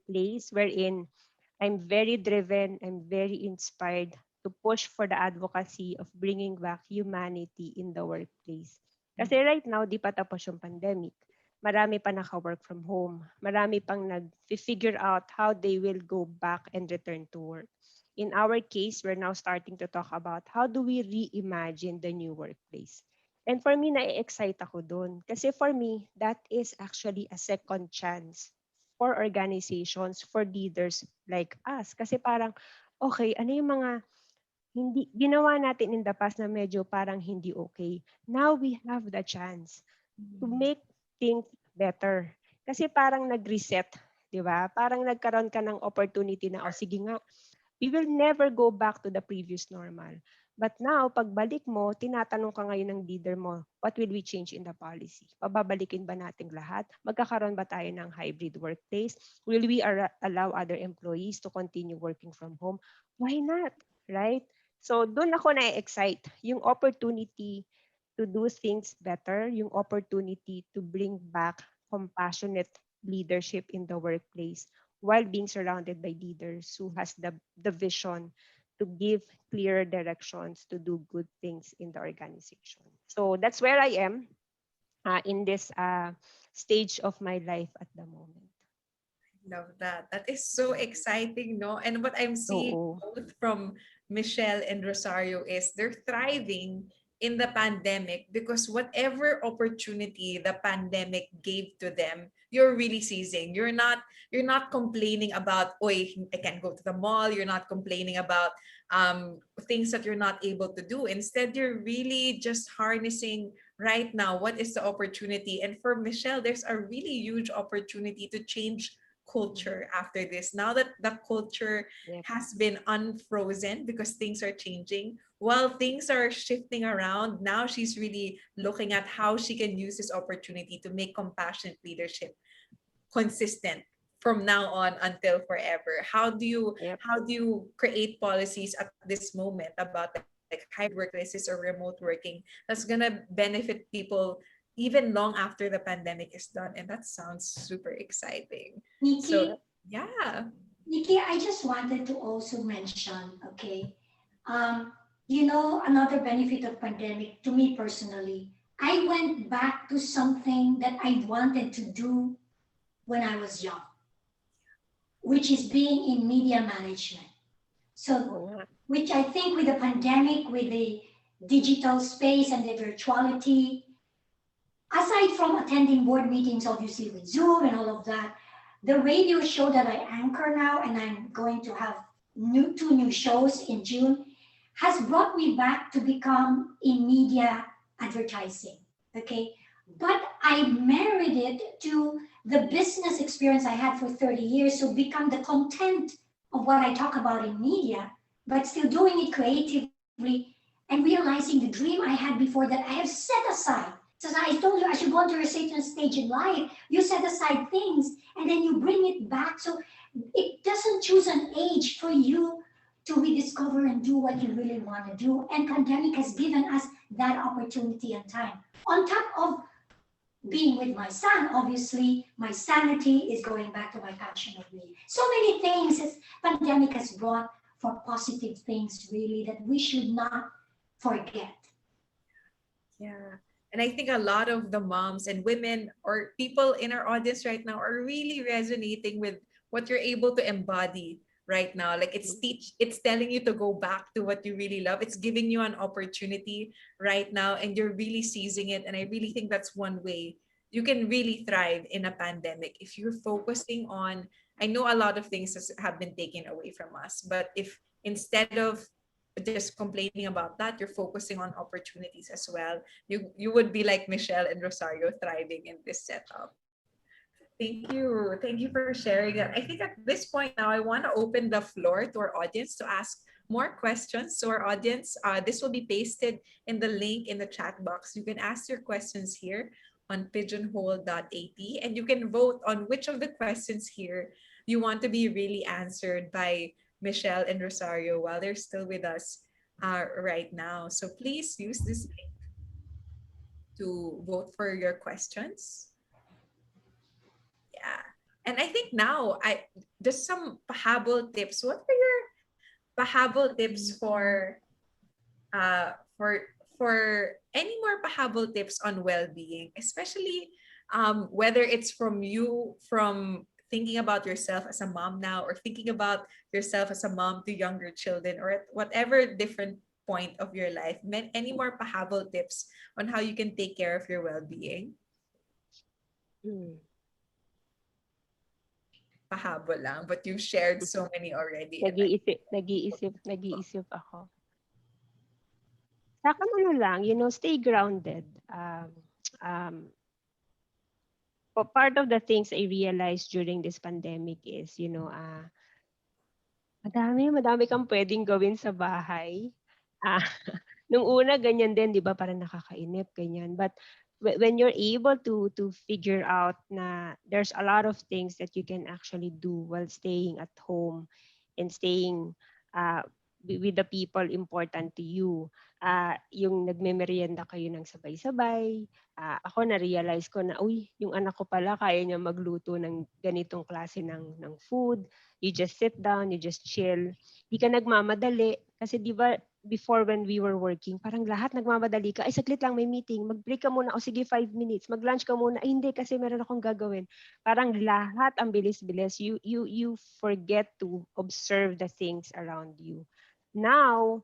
place wherein I'm very driven, I'm very inspired to push for the advocacy of bringing back humanity in the workplace. Kasi right now, di pa tapos yung pandemic. Marami pa naka-work from home. Marami pang nag-figure out how they will go back and return to work. In our case, we're now starting to talk about how do we reimagine the new workplace. And for me, na-excite ako doon. Kasi for me, that is actually a second chance for organizations, for leaders like us. Kasi parang, okay, ano yung mga hindi ginawa natin in the past na medyo parang hindi okay. Now we have the chance to make things better. Kasi parang nag-reset, di ba? Parang nagkaroon ka ng opportunity na, sige nga, we will never go back to the previous normal. But now, pagbalik mo, tinatanong ka ngayon ng leader mo, what will we change in the policy? Pababalikin ba nating lahat? Magkakaroon ba tayo ng hybrid workplace? Will we allow other employees to continue working from home? Why not? Right? So, doon ako na-excite. Yung opportunity to do things better, yung opportunity to bring back compassionate leadership in the workplace while being surrounded by leaders who has the vision to give clear directions to do good things in the organization. So that's where I am in this stage of my life at the moment. Love that. That is so exciting, no? And what I'm seeing both from Michelle and Rosario is they're thriving in the pandemic because whatever opportunity the pandemic gave to them, you're really seizing. You're not complaining about, oy, I can't go to the mall. You're not complaining about things that you're not able to do. Instead, you're really just harnessing right now what is the opportunity. And for Michelle, there's a really huge opportunity to change culture after this. Now that the culture has been unfrozen because things are changing, while things are shifting around, now she's really looking at how she can use this opportunity to make compassionate leadership consistent from now on until forever. How do you create policies at this moment about like hybrid workplaces or remote working that's gonna benefit people even long after the pandemic is done? And that sounds super exciting. Nikki, So yeah. Nikki, I just wanted to also mention, okay, you know, another benefit of pandemic to me personally, I went back to something that I wanted to do when I was young, which is being in media management. So, Oo nga. which I think with the pandemic, with the digital space and the virtuality, aside from attending board meetings, obviously with Zoom and all of that, the radio show that I anchor now, and I'm going to have two new shows in June, has brought me back to become in media advertising. Okay. But I married it to the business experience I had for 30 years. So become the content of what I talk about in media, but still doing it creatively and realizing the dream I had before that I have set aside. So I told you, as you go into a certain stage in life, you set aside things and then you bring it back. So it doesn't choose an age for you to rediscover and do what you really want to do. And pandemic has given us that opportunity and time. On top of being with my son, obviously, my sanity is going back to my passion of reading. So many things this pandemic has brought for positive things, really, that we should not forget. Yeah. And I think a lot of the moms and women or people in our audience right now are really resonating with what you're able to embody right now. Like it's telling you to go back to what you really love. It's giving you an opportunity right now and you're really seizing it. And I really think that's one way you can really thrive in a pandemic if you're focusing on. I know a lot of things have been taken away from us, but if instead of just complaining about that, you're focusing on opportunities as well, you would be like Michelle and Rosario, thriving in this setup. Thank you for sharing that. I think at this point now I want to open the floor to our audience to ask more questions. So our audience, this will be pasted in the link in the chat box. You can ask your questions here on pigeonhole.at and you can vote on which of the questions here you want to be really answered by Michelle and Rosario while they're still with us right now. So please use this link to vote for your questions. Yeah. And I think now I just some pahabol tips. What are your pahabol tips for any more pahabol tips on well-being, especially whether it's from you from thinking about yourself as a mom now or thinking about yourself as a mom to younger children or at whatever different point of your life. Any more pahabol tips on how you can take care of your well-being? Hmm. Pahabol lang, but you've shared so many already. And Nag-iisip ako. Sa'kin ano lang, stay grounded. Um, Part of the things I realized during this pandemic is, madami kang pwedeng gawin sa bahay. Ah, nung una ganyan din, 'di ba, parang nakakainip ganyan. But when you're able to figure out na there's a lot of things that you can actually do while staying at home and staying uh, with the people important to you. Yung nagmemeryenda kayo ng sabay-sabay. Ako na-realize ko na, uy, yung anak ko pala kaya niya magluto ng ganitong klase ng food. You just sit down, you just chill. Di ka nagmamadali. Kasi di ba, before when we were working, parang lahat nagmamadali ka. Ay, saglit lang, may meeting. Mag-break ka muna. O sige, 5 minutes. Mag-lunch ka muna. Ay, hindi, kasi meron akong gagawin. Parang lahat ang bilis-bilis. You forget to observe the things around you. Now,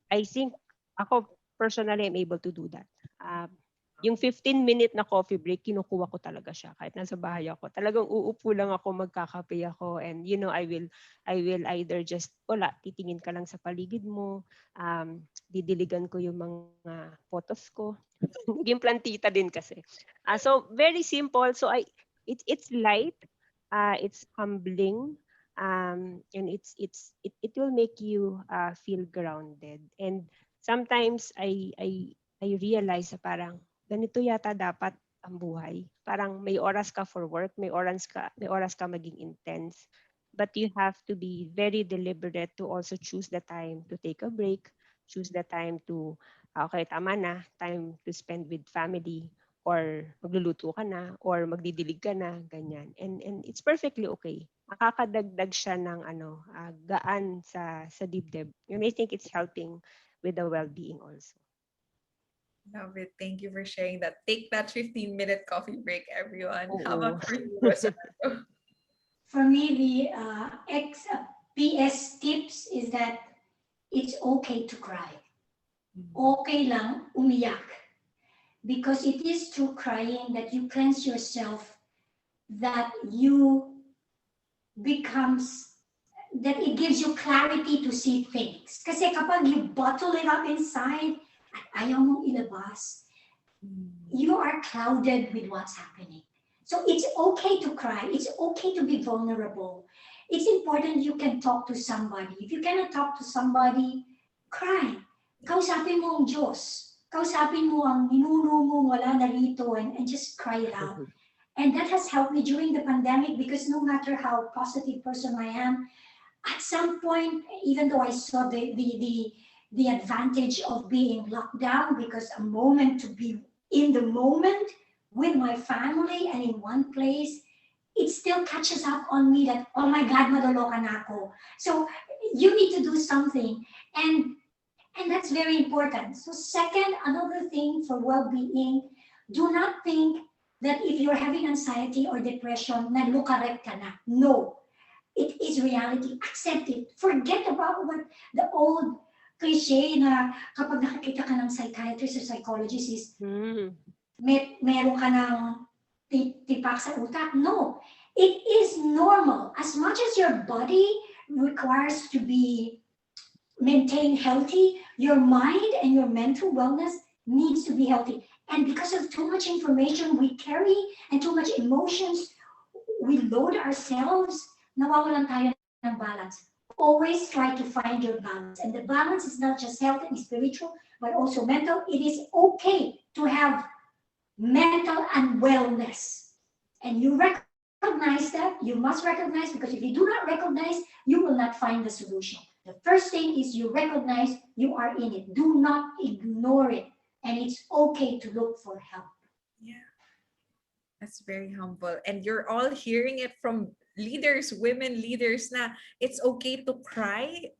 I think ako personally I'm able to do that. Yung 15-minute na coffee break, kinukuha ko talaga siya kahit nasa bahay ako. Talagang uupo lang ako, magkakape ako, and I will either just titingin ka lang sa paligid mo, didiligan ko yung mga photos ko. Naging plantita din kasi. So very simple. So it's light, it's humbling, and it will make you feel grounded. And sometimes I realize na parang ganito yata dapat ang buhay. Parang may oras ka for work, may oras ka maging intense. But you have to be very deliberate to also choose the time to take a break, choose the time to, okay, tama na, time to spend with family, or magluluto ka na, or magdidilig ka na, ganyan. And it's perfectly okay. Nakakadagdag siya ng gaan sa dibdib. And I think it's helping with the well-being also. Love it. Thank you for sharing that. Take that 15-minute coffee break, everyone. How Oo. about for you, Rosario? For me, the PS tips is that it's okay to cry. Okay lang umiyak. Because it is through crying that you cleanse yourself, that you becomes, that it gives you clarity to see things. Kasi kapag you bottle it up inside at ayaw mong ilabas, you are clouded with what's happening. So it's okay to cry. It's okay to be vulnerable. It's important you can talk to somebody. If you cannot talk to somebody, cry. Kausapin mo ang Diyos. Kausapin mo ang ninuno mo wala na rito, and just cry it out. And that has helped me during the pandemic, because no matter how positive person I am, at some point, even though I saw the advantage of being locked down, because a moment to be in the moment with my family and in one place, it still catches up on me that, oh my God, madoloka na ako. So you need to do something. And that's very important. So second, another thing for well-being, do not think that if you're having anxiety or depression, na lukarek ka na. No, it is reality. Accept it. Forget about what the old cliche na kapag nakakita ka ng psychiatrist or psychologist is meron ka ng tipak sa utak. No, it is normal. As much as your body requires to be maintained healthy, your mind and your mental wellness needs to be healthy. And because of too much information we carry and too much emotions we load ourselves, nawawalan tayo ng balance. Always try to find your balance. And the balance is not just health and spiritual, but also mental. It is okay to have mental and wellness. And you recognize that, you must recognize, because if you do not recognize, you will not find the solution. The first thing is you recognize you are in it. Do not ignore it. And it's okay to look for help. Yeah, that's very humble. And you're all hearing it from leaders, women leaders, na it's okay to cry.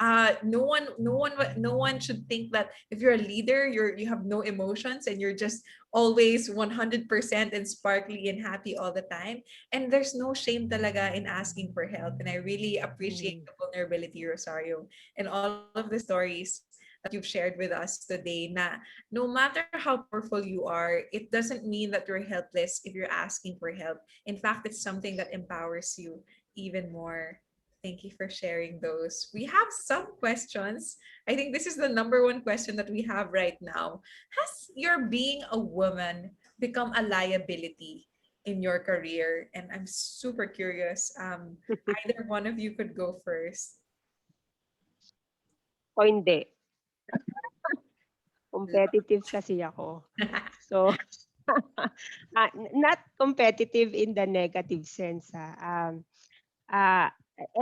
No one should think that if you're a leader, you have no emotions and you're just always 100% and sparkly and happy all the time. And there's no shame talaga in asking for help. And I really appreciate the vulnerability, Rosario, and all of the stories that you've shared with us today, na no matter how powerful you are, it doesn't mean that you're helpless if you're asking for help. In fact, it's something that empowers you even more. Thank you for sharing those. We have some questions. I think this is the number one question that we have right now. Has your being a woman become a liability in your career? And I'm super curious. Either one of you could go first. O hindi. Competitive kasi ako. So, not competitive in the negative sense.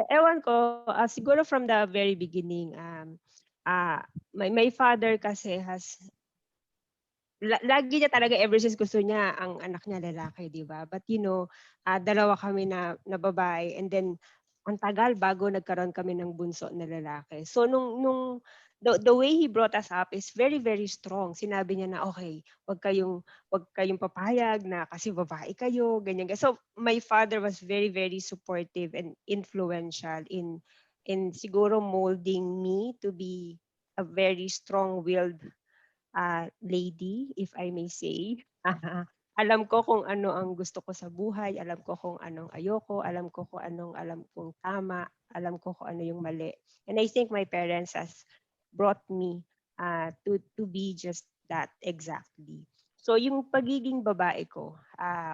Ewan ko, siguro from the very beginning, my father kasi has, lagi niya talaga ever since gusto niya ang anak niya lalaki, di ba? But dalawa kami na babae, and then ang tagal bago nagkaroon kami ng bunso na lalaki. So the way he brought us up is very, very strong. Sinabi niya na, okay, wag kayong papayag na kasi babae kayo, ganyan. So my father was very, very supportive and influential in siguro molding me to be a very strong-willed lady, if I may say. Alam ko kung ano ang gusto ko sa buhay, alam ko kung anong ayoko, alam ko kung anong alam kong tama, alam ko kung ano yung mali. And I think my parents has brought me to be just that exactly. So yung pagiging babae ko,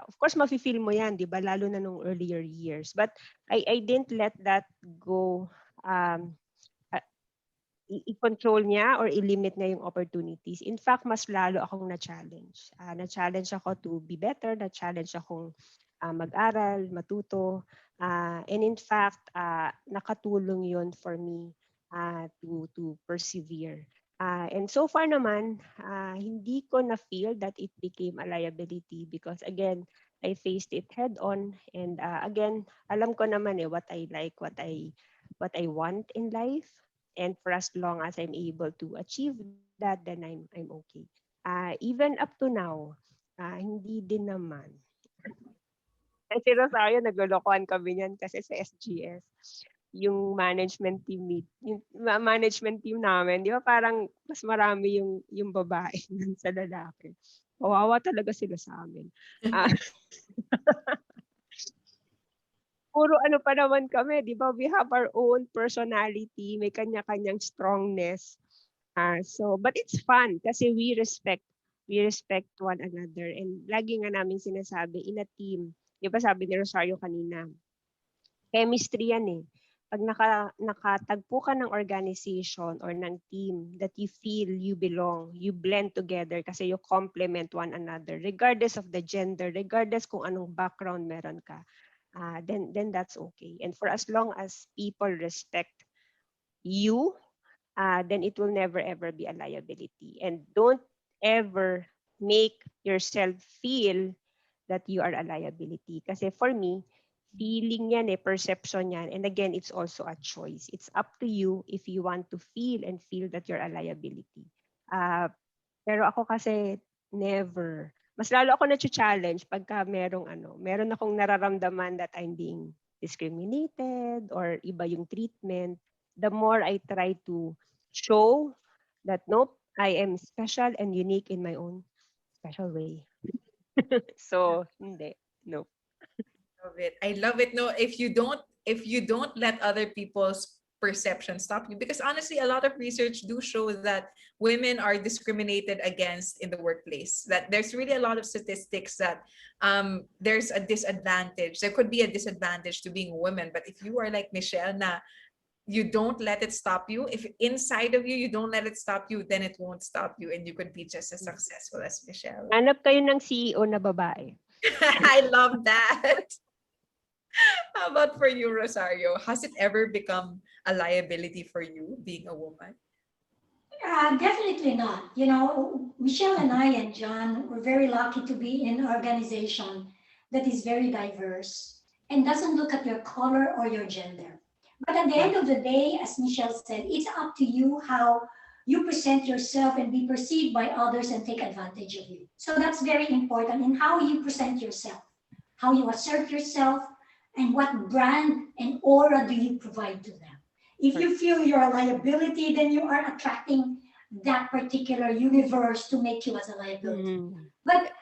of course mafe-feel mo yan, di ba? Lalo na nung earlier years. But I didn't let that go, i-control niya or i-limit niya yung opportunities. In fact, mas lalo akong na-challenge. Na-challenge ako to be better, na-challenge akong mag-aral, matuto. And in fact, nakatulong yun for me to persevere. And so far naman, hindi ko na feel that it became a liability because again, I faced it head on, and again, alam ko naman what I like, what I want in life, and for as long as I'm able to achieve that, then I'm okay. Even up to now, hindi din naman. Si Rosario, naglolokohan kami niyan kasi sa SGS, yung management team yung management team namin, di ba parang mas marami yung babae dun sa lalaki. Kawawa talaga sila sa amin. Ah, puro ano pa naman kami, di ba? We have our own personality, may kanya-kanyang strongness. But it's fun kasi we respect one another. And lagi nga namin sinasabi, in a team, di ba sabi ni Rosario kanina, chemistry yan eh. Pag nakatagpo ka ng organization or ng team that you feel you belong, you blend together kasi you complement one another, regardless of the gender, regardless kung anong background meron ka, then that's okay. And for as long as people respect you, then it will never ever be a liability. And don't ever make yourself feel that you are a liability. Kasi for me, feeling yan perception yan. And again, it's also a choice. It's up to you if you want to feel that you're a liability. Pero ako kasi never. Mas lalo ako na-challenge pagka meron akong nararamdaman that I'm being discriminated or iba yung treatment. The more I try to show that nope, I am special and unique in my own special way. So, hindi. No. Love it. I love it. No, if you don't let other people's perception stop you, because honestly, a lot of research do show that women are discriminated against in the workplace. That there's really a lot of statistics that there's a disadvantage. There could be a disadvantage to being a woman, but if you are like Michelle, na you don't let it stop you. If inside of you, you don't let it stop you, then it won't stop you, and you could be just as successful as Michelle. Hanap kayo ng CEO na babae. I love that. How about for you, Rosario? Has it ever become a liability for you being a woman? Definitely not. You know, Michelle and I and John were very lucky to be in an organization that is very diverse and doesn't look at your color or your gender. But at the end of the day, as Michelle said, it's up to you how you present yourself and be perceived by others and take advantage of you. So that's very important in how you present yourself, how you assert yourself, and what brand and aura do you provide to them. If you feel you're a liability, then you are attracting that particular universe to make you as a liability. But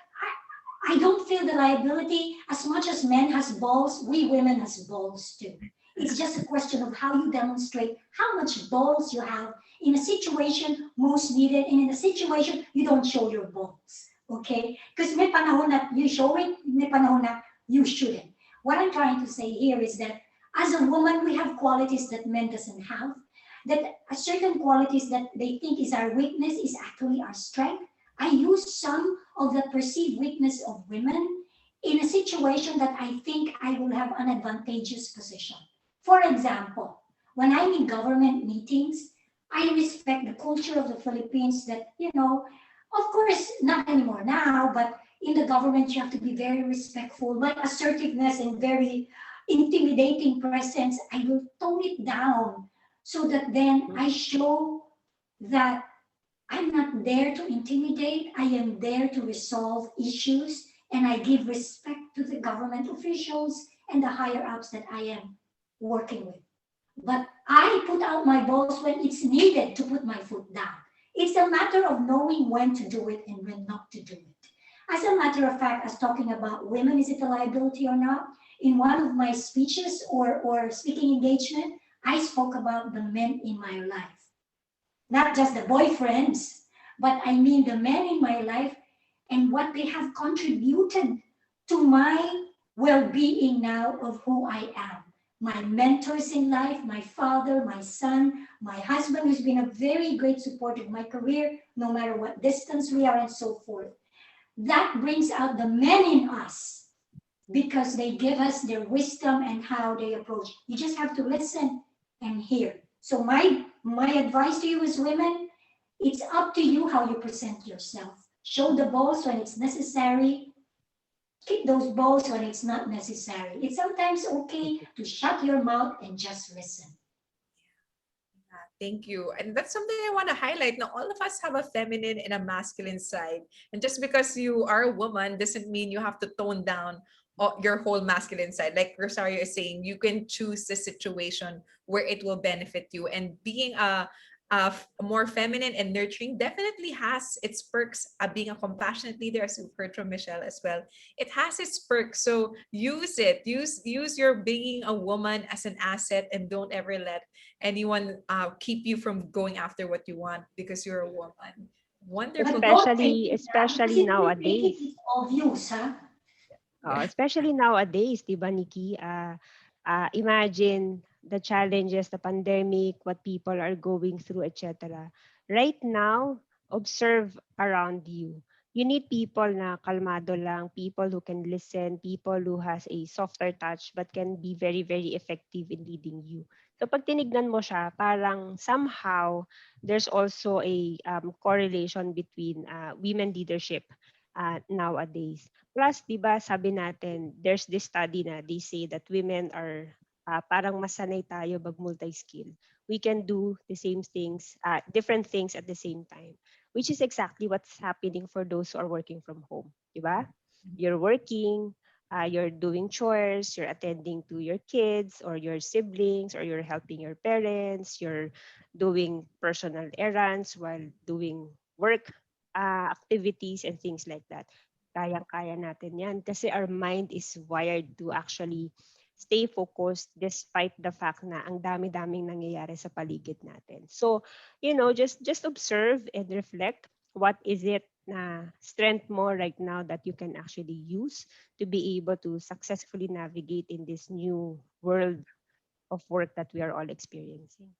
I don't feel the liability as much as men has balls, we women has balls too. It's just a question of how you demonstrate how much balls you have in a situation most needed, and in a situation you don't show your balls. Okay? Because may panahon na you show it, may panahon na you shouldn't. What I'm trying to say here is that as a woman, we have qualities that men doesn't have, that certain qualities that they think is our weakness is actually our strength. I use some of the perceived weakness of women in a situation that I think I will have an advantageous position. For example, when I'm in government meetings, I respect the culture of the Philippines that, you know, of course, not anymore now, but in the government, you have to be very respectful, but assertiveness and very intimidating presence, I will tone it down so that then I show that I'm not there to intimidate. I am there to resolve issues, and I give respect to the government officials and the higher ups that I am working with. But I put out my balls when it's needed to put my foot down. It's a matter of knowing when to do it and when not to do it. As a matter of fact, as talking about women, is it a liability or not? In one of my speeches or speaking engagement, I spoke about the men in my life. Not just the boyfriends, but I mean the men in my life and what they have contributed to my well-being now of who I am. My mentors in life, my father, my son, my husband, who's been a very great support of my career, no matter what distance we are and so forth. That brings out the men in us because they give us their wisdom and how they approach. You just have to listen and hear. So my advice to you as women, It's up to you how you present yourself. Show the balls when it's necessary. Keep those balls when it's not necessary. It's sometimes okay to shut your mouth and just listen. Thank you. And that's something I want to highlight. Now, all of us have a feminine and a masculine side. And just because you are a woman doesn't mean you have to tone down your whole masculine side. Like Rosario is saying, you can choose the situation where it will benefit you. And being a more feminine and nurturing definitely has its perks. Being a compassionate leader, as you've heard from Michelle as well, it has its perks. So use it. Use your being a woman as an asset, and don't ever let anyone keep you from going after what you want because you're a woman. Wonderful. But don't take Especially it, because especially if you take it, nowadays. it's obvious, huh? Oh, Yeah. especially nowadays, 'di ba, Nikki? Imagine the challenges, the pandemic, what people are going through, etc. Right now, observe around you. You need people na kalmado lang, people who can listen, people who has a softer touch but can be very, very effective in leading you. So pag tinignan mo siya, parang somehow there's also a correlation between women leadership nowadays. Plus, 'di ba, sabi natin, there's this study na they say that women are parang masanay tayo mag multi-skill. We can do the same things, different things at the same time, which is exactly what's happening for those who are working from home, 'di ba? You're working, you're doing chores, you're attending to your kids or your siblings, or you're helping your parents, you're doing personal errands while doing work activities and things like that. Kayang-kaya natin yan kasi our mind is wired to actually stay focused despite the fact na ang dami-daming nangyayari sa paligid natin. So, just observe and reflect what is it na strength mo right now that you can actually use to be able to successfully navigate in this new world of work that we are all experiencing.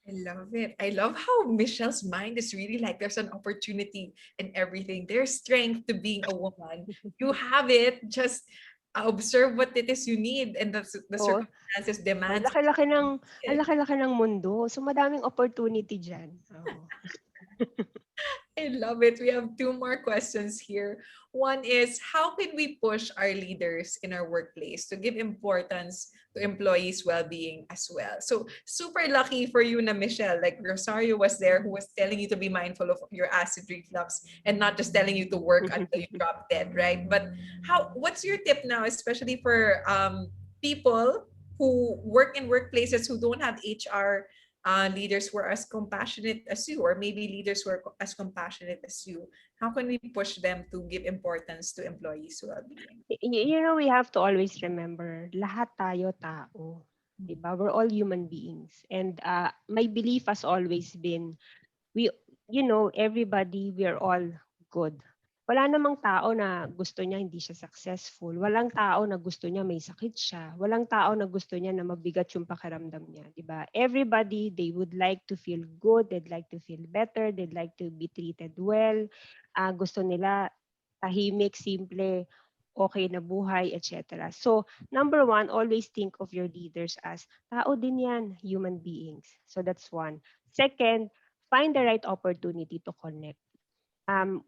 I love it. I love how Michelle's mind is really like there's an opportunity in everything. There's strength to being a woman. You have it. Just observe what it is you need, and the Oo. circumstances Ang demands laki-laki ng ang it. laki-laki ng mundo. So madaming opportunity diyan. Oo. I love it. We have two more questions here. One is, how can we push our leaders in our workplace to give importance to employees' well-being as well? So super lucky for you na Michelle, like Rosario was there who was telling you to be mindful of your acid reflux and not just telling you to work until you drop dead, right? But what's your tip now, especially for people who work in workplaces who don't have HR leaders who are as compassionate as you, or maybe leaders who are as compassionate as you? How can we push them to give importance to employees' well-being? We have to always remember, lahat tayo tao. 'Di ba? We're all human beings. And my belief has always been, we everybody, we are all good. Wala namang tao na gusto niya hindi siya successful. Walang tao na gusto niya may sakit siya. Walang tao na gusto niya na mabigat yung pakiramdam niya, 'di ba? Everybody, they would like to feel good, they'd like to feel better, they'd like to be treated well. Gusto nila tahimik, simple, okay na buhay, etc. So, number one, always think of your leaders as tao din yan, human beings. So that's one. Second, find the right opportunity to connect.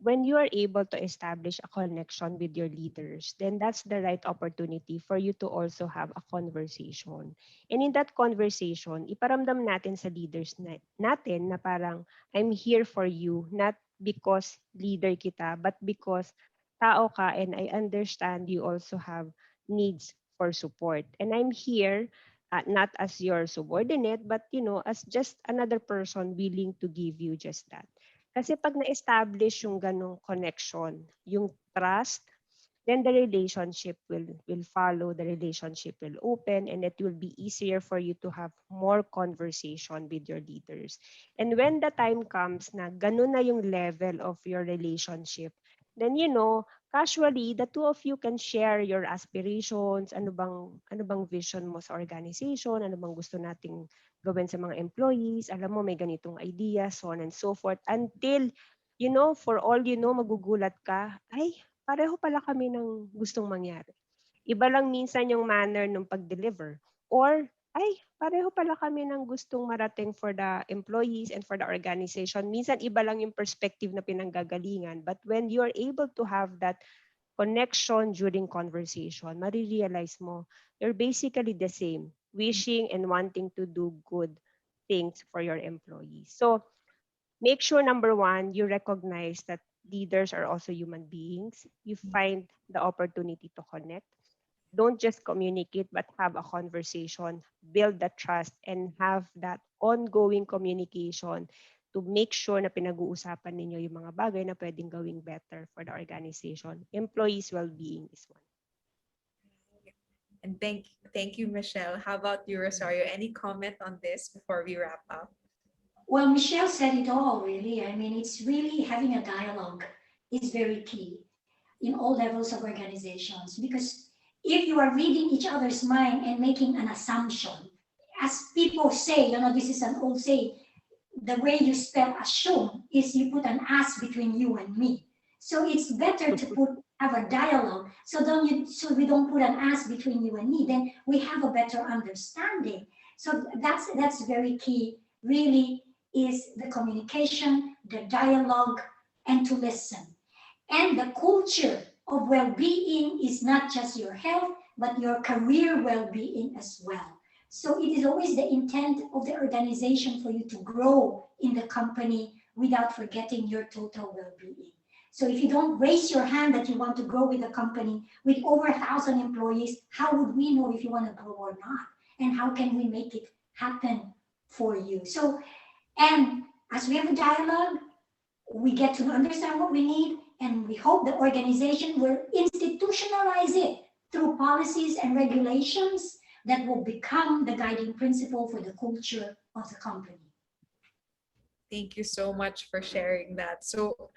When you are able to establish a connection with your leaders, then that's the right opportunity for you to also have a conversation. And in that conversation, iparamdam natin sa leaders natin na parang, I'm here for you, not because leader kita, but because tao ka and I understand you also have needs for support. And I'm here not as your subordinate, but as just another person willing to give you just that. Kasi pag na-establish yung ganong connection, yung trust, then the relationship will follow, the relationship will open, and it will be easier for you to have more conversation with your leaders. And when the time comes na ganun na yung level of your relationship, then casually the two of you can share your aspirations, ano bang vision mo sa organization, ano bang gusto nating gawin sa mga employees, alam mo may ganitong idea, so on and so forth, until for all magugulat ka, ay pareho pala kami ng gustong mangyari. Iba lang minsan yung manner ng pag-deliver. Or ay, pareho pala kami ng gustong marating for the employees and for the organization. Minsan iba lang yung perspective na pinanggagalingan. But when you're able to have that connection during conversation, marirealize mo, you're basically the same, wishing and wanting to do good things for your employees. So make sure, number one, you recognize that leaders are also human beings. You find the opportunity to connect. Don't just communicate, but have a conversation, build that trust, and have that ongoing communication to make sure na pinag-uusapan ninyo yung mga bagay na pwedeng gawing better for the organization. Employees' well-being is one. And thank you, Michelle. How about you, Rosario? Any comment on this before we wrap up? Well, Michelle said it all, really. I mean, it's really having a dialogue is very key in all levels of organizations, because if you are reading each other's mind and making an assumption, as people say, this is an old saying, the way you spell assume is you put an as between you and me. So it's better to have a dialogue. So we don't put an as between you and me. Then we have a better understanding. So that's very key. Really, is the communication, the dialogue, and to listen. And the culture of well-being is not just your health, but your career well-being as well. So it is always the intent of the organization for you to grow in the company without forgetting your total well-being. So if you don't raise your hand that you want to grow with the company with over 1,000 employees, how would we know if you want to grow or not? And how can we make it happen for you? So, and as we have a dialogue, we get to understand what we need, and we hope the organization will institutionalize it through policies and regulations that will become the guiding principle for the culture of the company. Thank you so much for sharing that. So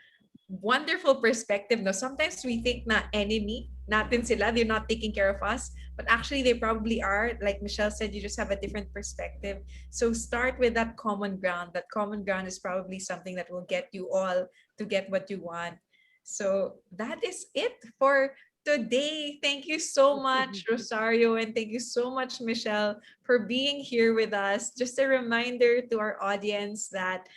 wonderful perspective. No, sometimes we think na enemy natin sila, they're not taking care of us, but actually they probably are. Like Michelle said, you just have a different perspective. So start with that common ground. That common ground is probably something that will get you all to get what you want. So that is it for today. Thank you so much, Rosario, and thank you so much, Michelle, for being here with us. Just a reminder to our audience that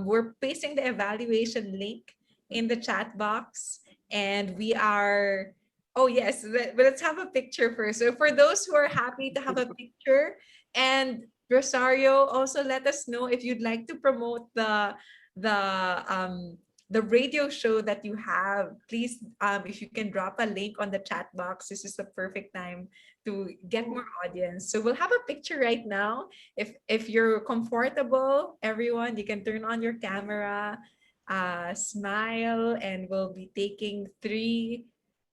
we're pasting the evaluation link in the chat box, and we are, oh yes, but let's have a picture first. So for those who are happy to have a picture, and Rosario, also let us know if you'd like to promote the radio show that you have. Please, if you can drop a link on the chat box, this is the perfect time to get more audience. So we'll have a picture right now. If you're comfortable, everyone, you can turn on your camera, smile, and we'll be taking three.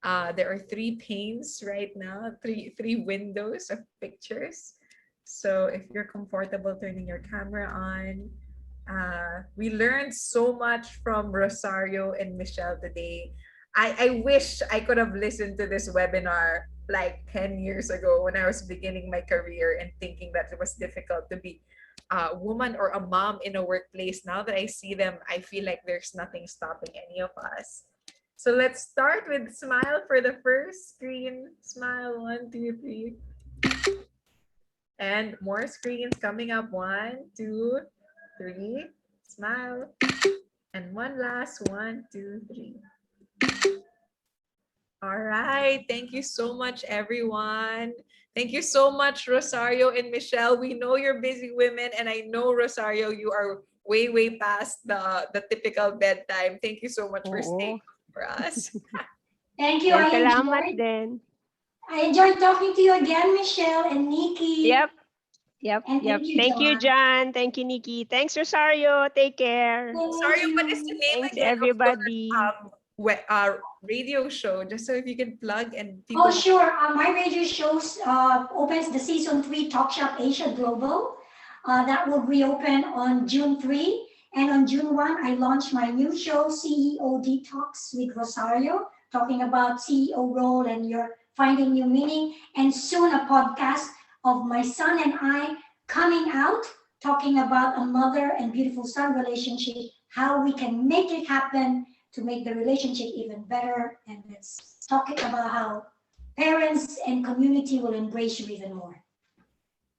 There are 3 panes right now, three windows of pictures. So if you're comfortable turning your camera on, we learned so much from Rosario and Michelle today. I wish I could have listened to this webinar like 10 years ago when I was beginning my career and thinking that it was difficult to be a woman or a mom in a workplace. Now that I see them, I feel like there's nothing stopping any of us. So let's start with smile for the first screen. Smile, 1, 2, 3. And more screens coming up. 1, 2, 3. Smile. And one last. 1, 2, 3. All right. Thank you so much, everyone. Thank you so much, Rosario and Michelle. We know you're busy women, and I know, Rosario, you are way past the typical bedtime. Thank you so much for staying for us. Thank you. Salamat din. I enjoyed talking to you again, Michelle and Nikki. Yep. Thank you, John. Thank you, Nikki. Thanks, Rosario. Take care. Sorry, what is the name Thanks, again everybody. of your radio show? Just so if you can plug and people. Oh, sure. My radio shows opens the season 3 Talk Shop Asia Global. That will reopen on June 3. And on June 1, I launched my new show, CEO Detox with Rosario, talking about CEO role and your finding new meaning. And soon a podcast of my son and I coming out, talking about a mother and beautiful son relationship, how we can make it happen to make the relationship even better. And let's talk about how parents and community will embrace you even more.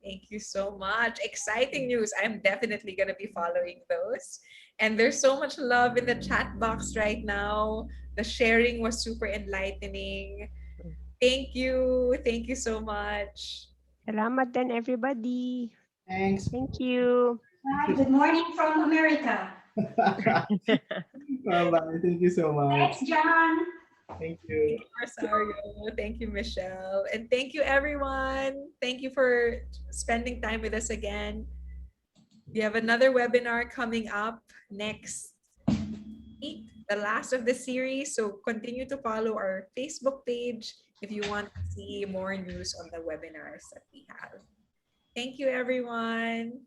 Thank you so much. Exciting news. I'm definitely going to be following those. And there's so much love in the chat box right now. The sharing was super enlightening. Thank you. Thank you so much. Salamat din everybody. Thanks. Thank you. Hi, good morning from America. Bye-bye. Thank you so much. Thanks, John. Thank you. Thank you, Rosario. Thank you, Michelle. And thank you, everyone. Thank you for spending time with us again. We have another webinar coming up next week, the last of the series. So continue to follow our Facebook page if you want to see more news on the webinars that we have. Thank you, everyone.